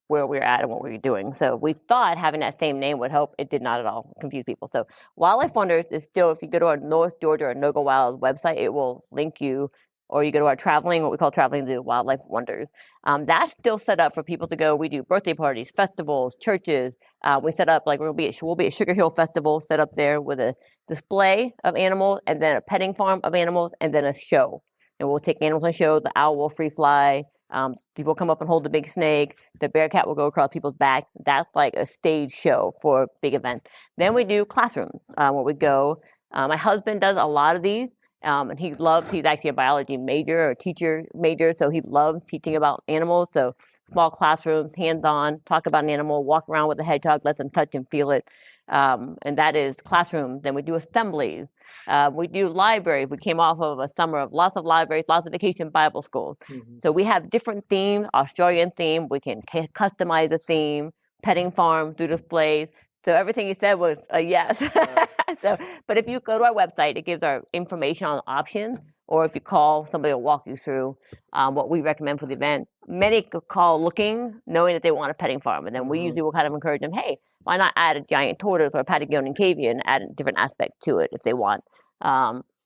where we were at and what we were doing. So we thought having that same name would help. It did not at all confuse people. So Wildlife Wonders is still, if you go to our North Georgia or NoGa Wild website, it will link you or you go to our traveling, what we call traveling to wildlife wonders. That's still set up for people to go. We do birthday parties, festivals, churches. We set up, like we'll be at Sugar Hill Festival, set up there with a display of animals, and then a petting farm of animals, and then a show. And we'll take animals on show. The owl will free fly. People come up and hold the big snake. The bear cat will go across people's back. That's like a stage show for a big event. Then we do classrooms where we go. My husband does a lot of these, and he's actually a biology major or teacher major, so he loves teaching about animals. So small classrooms, hands-on, talk about an animal, walk around with a hedgehog, let them touch and feel it. And that is classrooms. Then we do assemblies. We do libraries. We came off of a summer of lots of libraries, lots of vacation Bible schools. Mm-hmm. So we have different themes, Australian theme. We can customize a theme, petting farm, do displays. So everything you said was a yes. But if you go to our website, it gives our information on options. Or if you call, somebody will walk you through what we recommend for the event. Many call looking, knowing that they want a petting farm. And then we usually will kind of encourage them, hey, why not add a giant tortoise or a Patagonian cavia and add a different aspect to it if they want.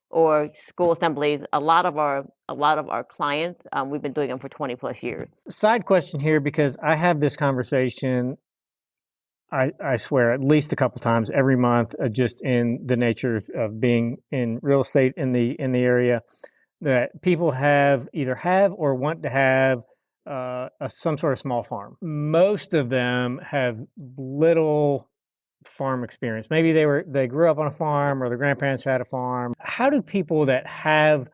Or school assemblies. A lot of our clients, we've been doing them for 20 plus years. Side question here, because I have this conversation, I swear, at least a couple times every month, just in the nature of being in real estate in the area, that people either have or want to have some sort of small farm. Most of them have little farm experience. Maybe they grew up on a farm, or their grandparents had a farm. How do people that have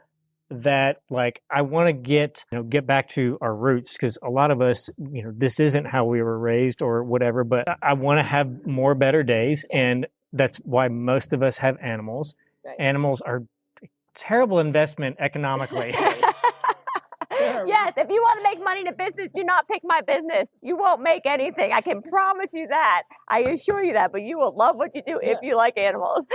that, like, I want to get back to our roots, because a lot of us, this isn't how we were raised or whatever, but I want to have more better days, and that's why most of us have animals. Right. Animals are a terrible investment economically. Yes, if you want to make money in a business, do not pick my business. You won't make anything. I can promise you that. I assure you that. But you will love what you do if you like animals.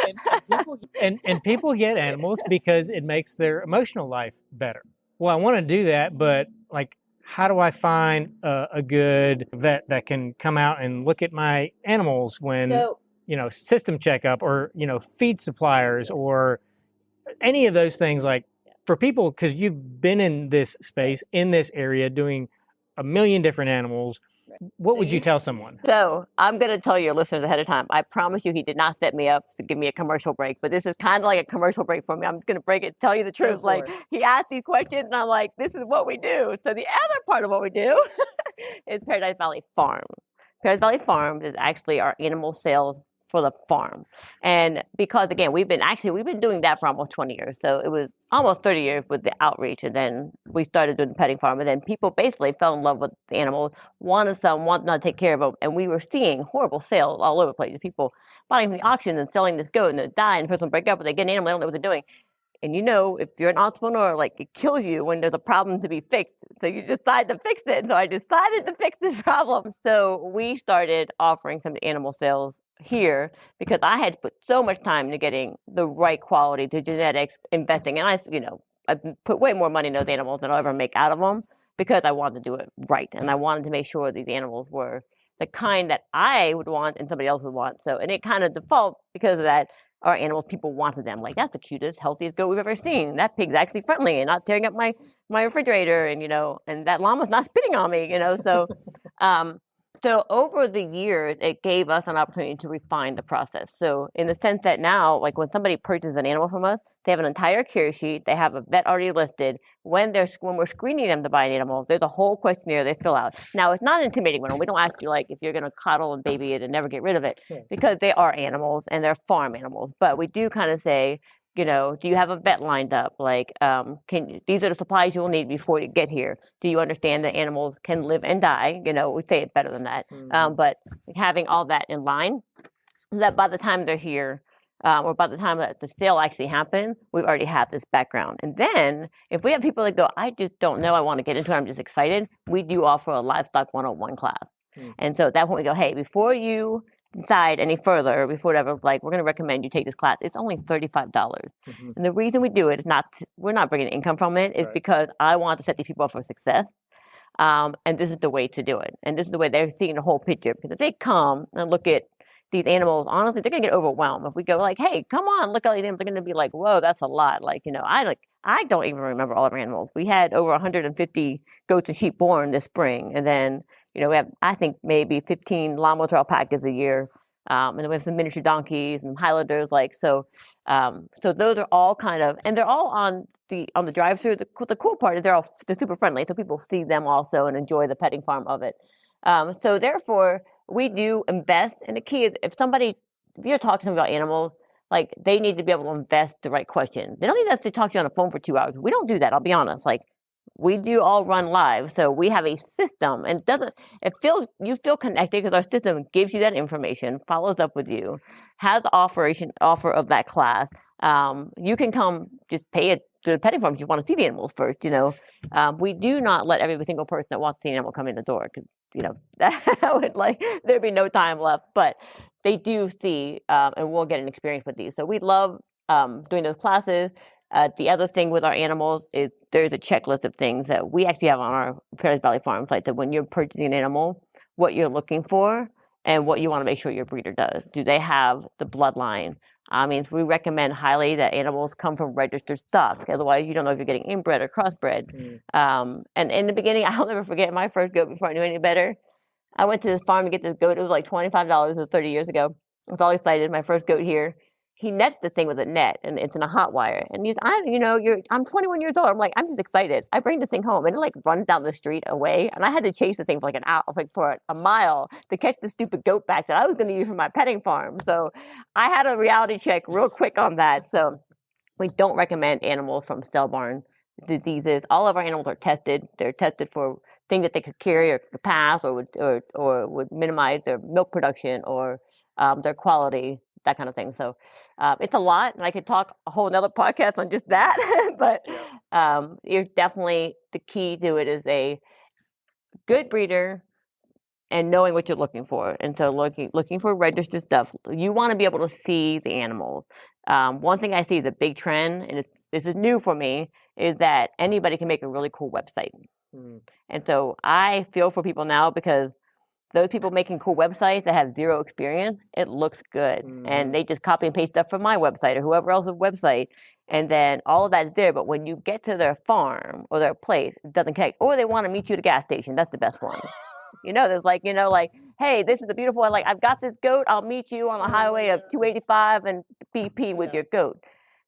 And people get animals because it makes their emotional life better. Well, I want to do that, but like, how do I find a good vet that can come out and look at my animals when, system checkup, or, feed suppliers, or any of those things? Like, for people, because you've been in this space, in this area, doing a million different animals, what would you tell someone? So I'm going to tell your listeners ahead of time. I promise you he did not set me up to give me a commercial break, but this is kind of like a commercial break for me. I'm just going to tell you the truth. Like, he asked these questions, and I'm like, this is what we do. So the other part of what we do is Paradise Valley Farm. Paradise Valley Farm is actually our animal sales for the farm. And because, again, we've been doing that for almost 20 years. So it was almost 30 years with the outreach. And then we started doing the petting farm. And then people basically fell in love with the animals, wanted not to take care of them. And we were seeing horrible sales all over the place. People buying from the auction and selling this goat, and they die, and the person break up, but they get an animal, they don't know what they're doing. And if you're an entrepreneur, like, it kills you when there's a problem to be fixed. So you decide to fix it. So I decided to fix this problem. So we started offering some animal sales here, because I had to put so much time into getting the right quality, to genetics, investing. And I put way more money in those animals than I'll ever make out of them, because I wanted to do it right. And I wanted to make sure these animals were the kind that I would want and somebody else would want. So, and it kind of default, because of that, our animals, people wanted them. Like, that's the cutest, healthiest goat we've ever seen. That pig's actually friendly and not tearing up my refrigerator, and, and that llama's not spitting on me, So, so over the years, it gave us an opportunity to refine the process. So in the sense that now, like, when somebody purchases an animal from us, they have an entire care sheet. They have a vet already listed. When we're screening them to buy an animal, there's a whole questionnaire they fill out. Now, it's not intimidating when we don't ask you, like, if you're going to coddle and baby it and never get rid of it, because they are animals and they're farm animals. But we do kind of say, do you have a vet lined up? Like, these are the supplies you will need before you get here. Do you understand that animals can live and die? We say it better than that. Mm-hmm. But having all that in line, so that by the time they're here, or by the time that the sale actually happens, we already have this background. And then if we have people that go, I just don't know, I want to get into it, I'm just excited, we do offer a Livestock 101 class. Mm-hmm. And so at that point we go, hey, before you decide any further, before whatever, like, we're going to recommend you take this class. It's only $35. Mm-hmm. And the reason we do it is we're not bringing income from it. It's because I want to set these people up for success. And this is the way to do it. And this is the way they're seeing the whole picture. Because if they come and look at, these animals, honestly, they're gonna get overwhelmed. If we go like, hey, come on, look at all these animals, they're gonna be like, whoa, that's a lot. Like, I don't even remember all of our animals. We had over 150 goats and sheep born this spring. And then, we have, I think, maybe 15 llamas or alpacas a year. And then we have some miniature donkeys and Highlanders, so those are all kind of, and they're all on the drive-through. The cool part is they're super friendly, so people see them also and enjoy the petting farm of it. So therefore, we do invest. And the key is if you're talking about animals, like they need to be able to invest the right question. They don't need us to talk to you on the phone for 2 hours. We don't do that. I'll be honest. Like we do all run live, so we have a system, and you feel connected because our system gives you that information, follows up with you, has the offer of that class. You can come just pay it to the petting farm if you want to see the animals first. We do not let every single person that wants to see an animal come in the door because that would there'd be no time left. But they do see, and we'll get an experience with these. So we love doing those classes. The other thing with our animals is there's a checklist of things that we actually have on our Paradise Valley Farm site, that when you're purchasing an animal, what you're looking for and what you want to make sure your breeder does. Do they have the bloodline? We recommend highly that animals come from registered stock. Otherwise, you don't know if you're getting inbred or crossbred. And in the beginning, I'll never forget my first goat before I knew any better. I went to this farm to get this goat. It was like $25. It was 30 years ago. I was all excited. My first goat here. He nets the thing with a net, and it's in a hot wire. And I'm 21 years old. I'm like, I'm just excited. I bring this thing home, and it runs down the street away. And I had to chase the thing for an hour, for a mile, to catch the stupid goat back that I was going to use for my petting farm. So I had a reality check real quick on that. So we don't recommend animals from cell-borne diseases. All of our animals are tested. They're tested for things that they could carry or could pass, or would minimize their milk production or their quality, that kind of thing. So it's a lot, and I could talk a whole nother podcast on just that. But you're definitely, the key to it is a good breeder and knowing what you're looking for. And so looking for registered stuff. You want to be able to see the animals. One thing I see is a big trend, and this is new for me, is that anybody can make a really cool website. And so I feel for people now, because those people making cool websites that have zero experience, it looks good. And they just copy and paste stuff from my website or whoever else's website. And then all of that is there. But when you get to their farm or their place, it doesn't connect. Or they want to meet you at a gas station. That's the best one. There's hey, this is the beautiful one. I've got this goat. I'll meet you on the highway of 285 and BP with your goat.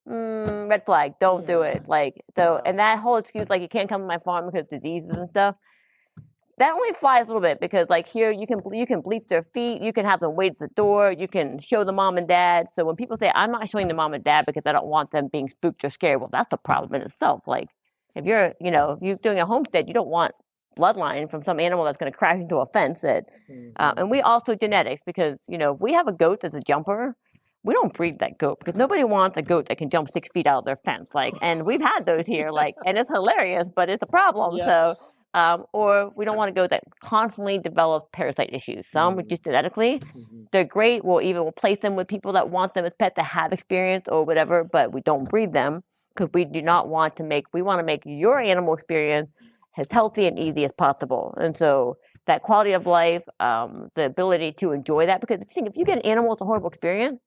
Red flag. Don't do it. And that whole excuse, you can't come to my farm because diseases and stuff, that only flies a little bit, because here you can bleach their feet, you can have them wait at the door, you can show the mom and dad. So when people say, I'm not showing the mom and dad because I don't want them being spooked or scared, well, that's a problem in itself. If you're doing a homestead, you don't want bloodline from some animal that's going to crash into a fence. And we also genetics, because if we have a goat that's a jumper, we don't breed that goat, because nobody wants a goat that can jump 6 feet out of their fence. And we've had those here, and it's hilarious, but it's a problem. Yeah. So, or we don't want to go that constantly develop parasite issues. Some just genetically, they're great. We'll place them with people that want them as pets, that have experience or whatever, but we don't breed them, because we do not want to we want to make your animal experience as healthy and easy as possible. And so that quality of life, the ability to enjoy that, because if you get an animal with a horrible experience,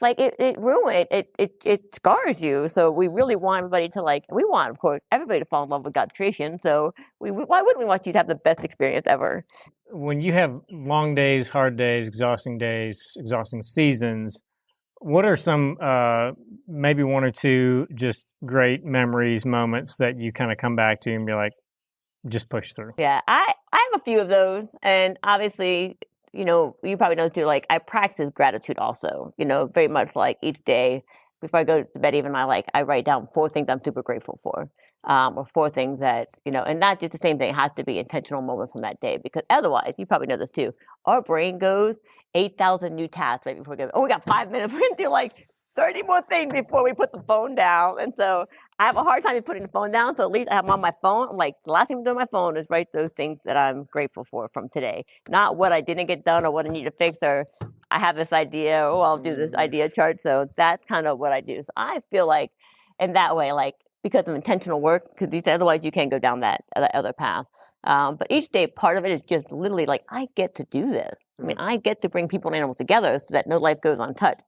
it scars you. So we really want everybody to we want, of course, everybody to fall in love with God's creation. So why wouldn't we want you to have the best experience ever? When you have long days, hard days, exhausting seasons, what are some, maybe one or two just great memories, moments that you kind of come back to and be like, just push through? Yeah, I have a few of those. And obviously, you probably know too, I practice gratitude also, very much each day before I go to bed, even I write down 4 things I'm super grateful for, or 4 things that, and not just the same thing. It has to be intentional moments from that day, because otherwise, you probably know this too, our brain goes 8,000 new tasks right before we go. Oh, we got 5 minutes. We're going to do 30 more things before we put the phone down. And so I have a hard time putting the phone down. So at least I have them on my phone. I'm the last thing I'm doing on my phone is write those things that I'm grateful for from today. Not what I didn't get done or what I need to fix, or I have this idea, I'll do this idea chart. So that's kind of what I do. So I feel in that way, because of intentional work, because otherwise you can't go down that other path. But each day, part of it is just literally like, I get to do this. I mean, I get to bring people and animals together so that no life goes untouched.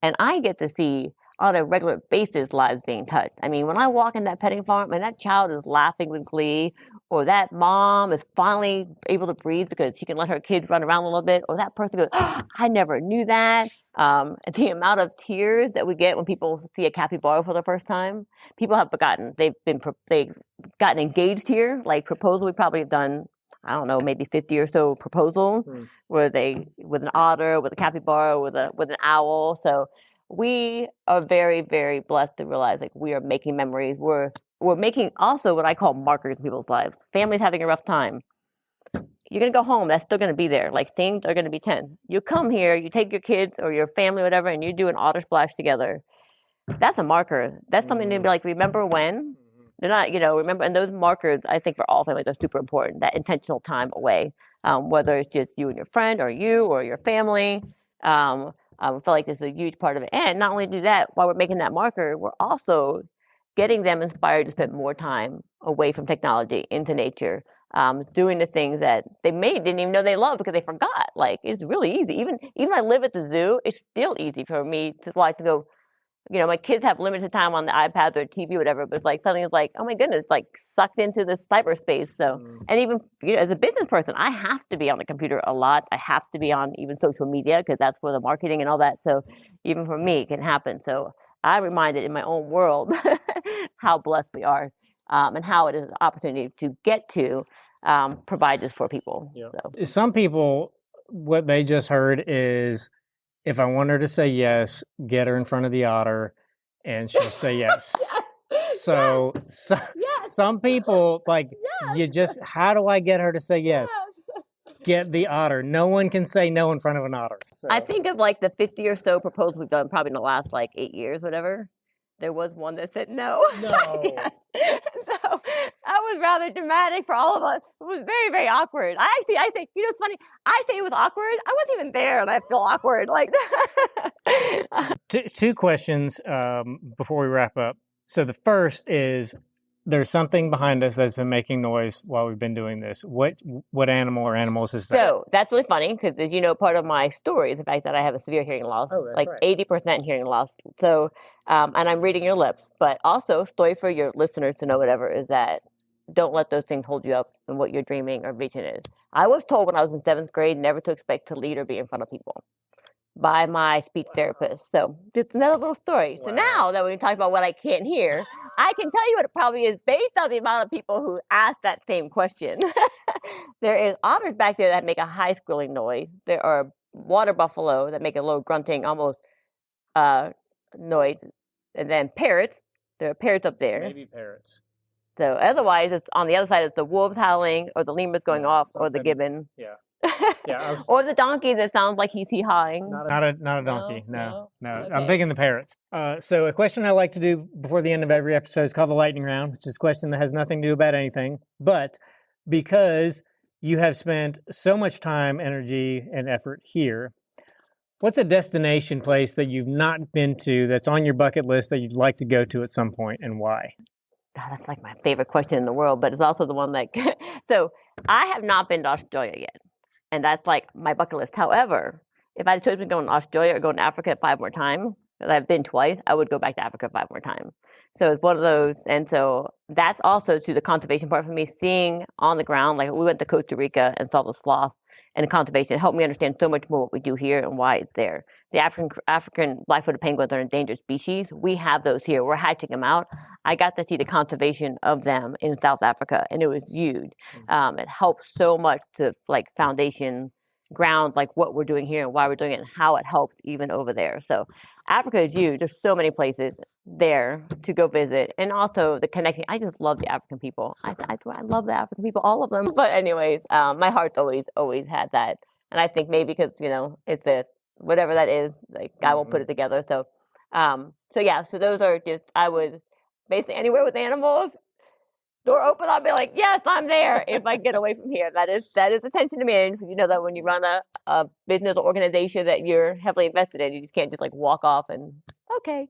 And I get to see on a regular basis lives being touched. I mean, when I walk in that petting farm and that child is laughing with glee, or that mom is finally able to breathe because she can let her kids run around a little bit, or that person goes, oh, I never knew that. The amount of tears that we get when people see a capybara for the first time, people have forgotten. They've gotten engaged here, like proposal. We probably have done, I don't know, maybe 50 or so proposals where they, with an otter, with a capybara, with an owl. So we are very, very blessed to realize like we are making memories. We're making also what I call markers in people's lives. Families having a rough time. You're going to go home. That's still going to be there. Like things are going to be 10. You come here, you take your kids or your family, whatever, and you do an otter splash together. That's a marker. That's something to be like, remember when? They're not, remember, and those markers, I think for all families are super important, that intentional time away, whether it's just you and your friend or you or your family. I feel like this is a huge part of it. And not only do that, while we're making that marker, we're also getting them inspired to spend more time away from technology into nature, doing the things that they didn't even know they love because they forgot. Like, it's really easy. Even I live at the zoo, it's still easy for me to like to go, my kids have limited time on the iPad or TV or whatever, but like something is like, oh my goodness, like sucked into this cyberspace. So, and even as a business person, I have to be on the computer a lot. I have to be on even social media because that's where the marketing and all that. So even for me, it can happen. So I'm reminded in my own world how blessed we are, and how it is an opportunity to get to provide this for people. Yeah. So. Some people, what they just heard is, if I want her to say yes, get her in front of the otter, and she'll say yes. So some people, like, you just, how do I get her to say yes? Get the otter. No one can say no in front of an otter. So. I think of like the 50 or so proposals we've done probably in the last like 8 years, whatever. There was one that said no. No. So that was rather dramatic for all of us. It was very, very awkward. I think, it's funny. I say it was awkward. I wasn't even there and I feel awkward. Like Two questions before we wrap up. So the first is, there's something behind us that's been making noise while we've been doing this. What animal or animals is that? So that's really funny because, as you know, part of my story is the fact that I have a severe hearing loss, like right. 80% hearing loss. So, and I'm reading your lips, but also story for your listeners to know whatever is that don't let those things hold you up in what your dreaming or vision is. I was told when I was in 7th grade never to expect to lead or be in front of people by my speech therapist. So just another little story. Wow. So now that we talk about what I can't hear, I can tell you what it probably is based on the amount of people who ask that same question. There is otters back there that make a high squealing noise. There are water buffalo that make a low grunting, almost noise. And then parrots. There are parrots up there. Maybe parrots. So otherwise, it's on the other side, it's the wolves howling, or the lemurs going off, or the gibbon. Yeah. Or the donkey that sounds like he's hee-hawing. Not a donkey. No. Okay. I'm thinking the parrots. So a question I like to do before the end of every episode is called the lightning round, which is a question that has nothing to do about anything. But because you have spent so much time, energy, and effort here, what's a destination place that you've not been to that's on your bucket list that you'd like to go to at some point, and why? Oh, that's like my favorite question in the world, but it's also the one that... So I have not been to Australia yet. And that's like my bucket list. However, if I had chosen going to Australia or going to Africa 5 more times, because I've been twice, I would go back to Africa 5 more times. So it's one of those. And so that's also to the conservation part for me, seeing on the ground, like we went to Costa Rica and saw the sloth and conservation. It helped me understand so much more what we do here and why it's there. The African black-footed penguins are an endangered species. We have those here. We're hatching them out. I got to see the conservation of them in South Africa, and it was huge. It helps so much to like foundation ground, like what we're doing here and why we're doing it and how it helped even over there. So Africa is huge. There's so many places there to go visit. And also the connecting. I just love the African people. I love the African people, all of them. But anyways, my heart's always had that. And I think maybe because, it's whatever that is, like God will put it together. So those are just, I would basically anywhere with animals, door open, I'll be like, yes, I'm there if I get away from here. That is attention to manage. You know that when you run a business or organization that you're heavily invested in, you just can't just like walk off and okay.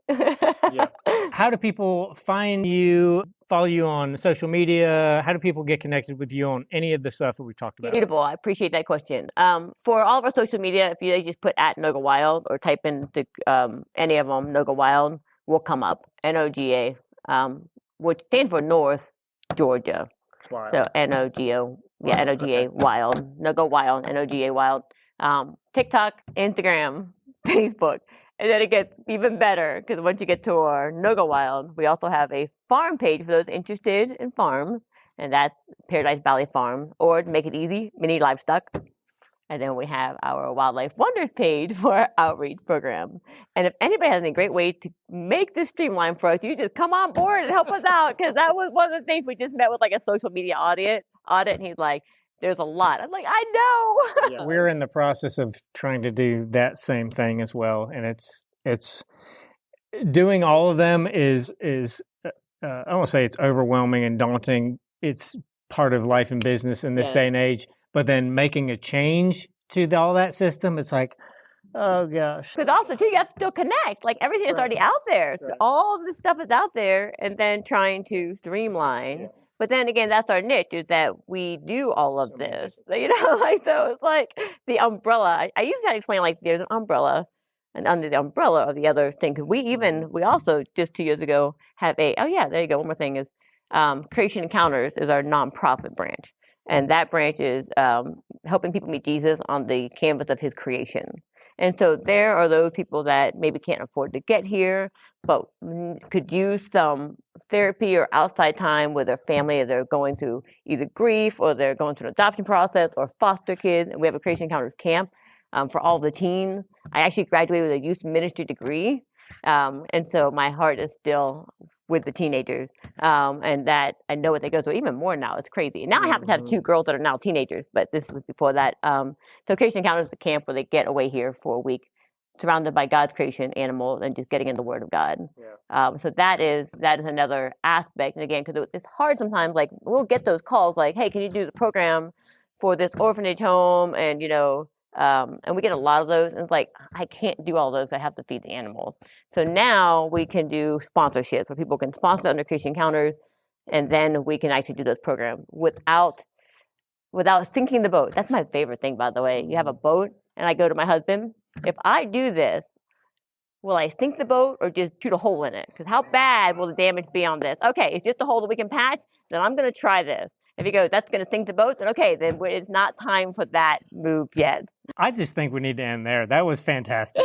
How do people find you, follow you on social media? How do people get connected with you on any of the stuff that we talked about? Beautiful. I appreciate that question. For all of our social media, if you just put at NoGa Wild or type in any of them, NoGa Wild will come up. NOGA, which stands for North Georgia. Wild. So NOGO, yeah, NOGA Wild, NoGa Wild, NOGA Wild. TikTok, Instagram, Facebook. And then it gets even better because once you get to our NoGa Wild, we also have a farm page for those interested in farms, and that's Paradise Valley Farm, or to make it easy, Mini Livestock. And then we have our Wildlife Wonders page for our outreach program. And if anybody has any great way to make this streamline for us, you just come on board and help us out, because that was one of the things we just met with, like a social media audit, and he's like, there's a lot. I'm like, I know. Yeah, we're in the process of trying to do that same thing as well, and it's doing all of them is I don't want to say it's overwhelming and daunting. It's part of life and business in this day and age. But then making a change to all that system, it's like, oh gosh. Because also too, you have to still connect. Like everything is already out there. So all of this stuff is out there, and then trying to streamline. Yeah. But then again, that's our niche, is that we do all of this. You know, like, so it's like the umbrella. I used to explain, like, there's an umbrella, and under the umbrella of the other thing. Because we also, just 2 years ago, have there you go. One more thing is Creation Encounters is our nonprofit branch. And that branch is helping people meet Jesus on the canvas of his creation. And so there are those people that maybe can't afford to get here, but could use some therapy or outside time with their family, if they're going through either grief or they're going through an adoption process or foster kids. And we have a Creation Encounters camp for all the teens. I actually graduated with a youth ministry degree. And so my heart is still with the teenagers, and that I know what they go through even more now. It's crazy. Now I happen to have 2 girls that are now teenagers, but this was before that. So Creation Encounters is a camp where they get away here for a week, surrounded by God's creation, animals, and just getting in the Word of God. So that is another aspect. And again, because it's hard sometimes, like we'll get those calls like, hey, can you do the program for this orphanage home? And, and we get a lot of those. And it's like, I can't do all those. I have to feed the animals. So now we can do sponsorships where people can sponsor under Creation Encounters, and then we can actually do those programs without sinking the boat. That's my favorite thing, by the way. You have a boat, and I go to my husband, if I do this, will I sink the boat or just shoot a hole in it? Because how bad will the damage be on this? Okay, it's just a hole that we can patch, then I'm going to try this. If he goes, that's going to sink the boat, then okay, then it's not time for that move yet. I just think we need to end there. That was fantastic.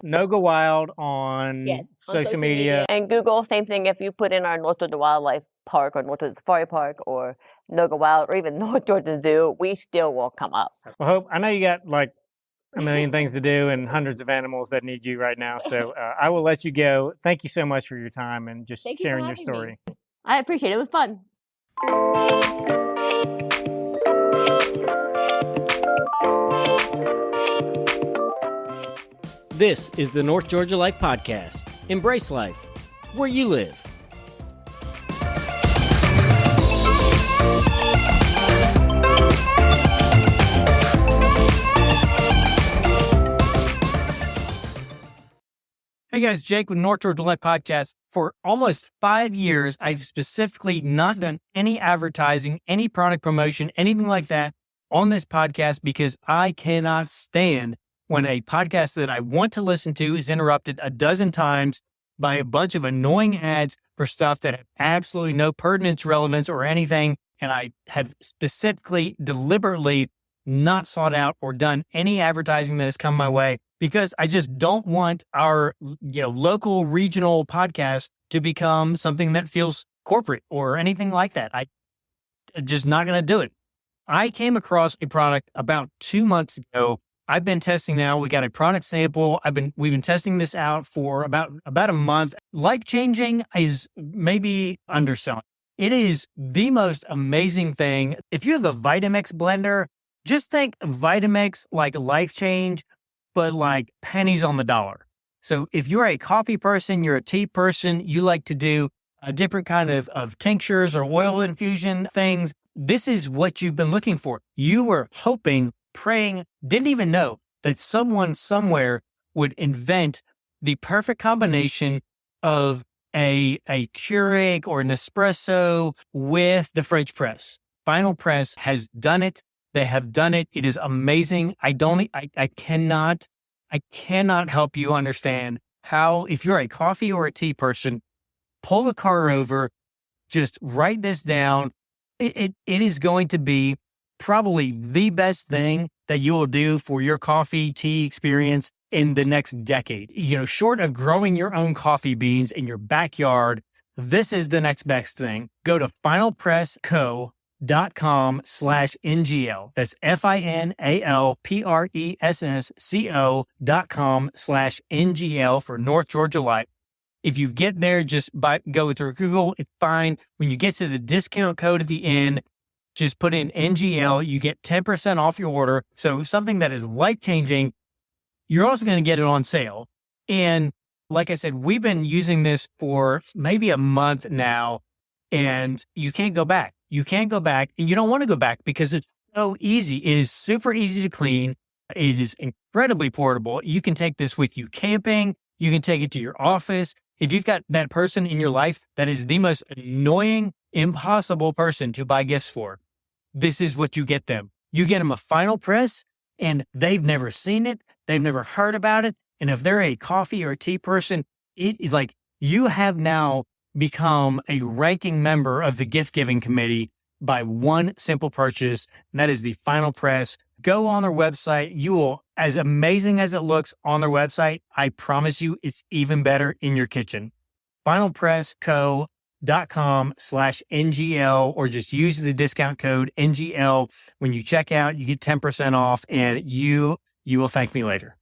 NoGa Wild on social media. And Google, same thing. If you put in our North Georgia Wildlife Park or North Georgia Safari Park or NoGa Wild or even North Georgia Zoo, we still will come up. Well, Hope, I know you got like a million things to do and hundreds of animals that need you right now. So I will let you go. Thank you so much for your time and just sharing your story. Me. I appreciate it. It was fun. This is the North Georgia Life Podcast. Embrace life where you live. Hey guys, Jake with North Georgia Life Podcast. For almost 5 years, I've specifically not done any advertising, any product promotion, anything like that on this podcast because I cannot stand when a podcast that I want to listen to is interrupted a dozen times by a bunch of annoying ads for stuff that have absolutely no pertinence, relevance, or anything. And I have specifically, deliberately not sought out or done any advertising that has come my way because I just don't want our local regional podcast to become something that feels corporate or anything like that. I'm just not going to do it. I came across a product about 2 months ago. I've been testing now. We got a product sample. We've been testing this out for about a month. Life-changing is maybe underselling. It is the most amazing thing. If you have a Vitamix blender, just think Vitamix like Life Change, but like pennies on the dollar. So if you're a coffee person, you're a tea person, you like to do a different kind of tinctures or oil infusion things, this is what you've been looking for. You were hoping, praying, didn't even know that someone somewhere would invent the perfect combination of a Keurig or an espresso with the French press. Final Press has done it. They have done it. It is amazing. I cannot help you understand how, if you're a coffee or a tea person, pull the car over, just write this down. It is going to be probably the best thing that you will do for your coffee, tea experience in the next decade. Short of growing your own coffee beans in your backyard, this is the next best thing. Go to finalpressco.com/NGL. That's finalpressco.com/NGL for North Georgia Life. If you get there, just go through Google. It's fine. When you get to the discount code at the end, just put in NGL. You get 10% off your order. So something that is life-changing, you're also going to get it on sale. And like I said, we've been using this for maybe a month now, and you can't go back. You can't go back, and you don't want to go back because it's so easy. It is super easy to clean. It is incredibly portable. You can take this with you camping. You can take it to your office. If you've got that person in your life that is the most annoying, impossible person to buy gifts for, this is what you get them. You get them a Final Press, and they've never seen it. They've never heard about it. And if they're a coffee or a tea person, it is like you have now become a ranking member of the gift giving committee by one simple purchase, and that is the Final Press. Go on their website. You will, as amazing as it looks on their website, I promise you it's even better in your kitchen. finalpressco.com/NGL, or just use the discount code NGL. When you check out, you get 10% off, and you will thank me later.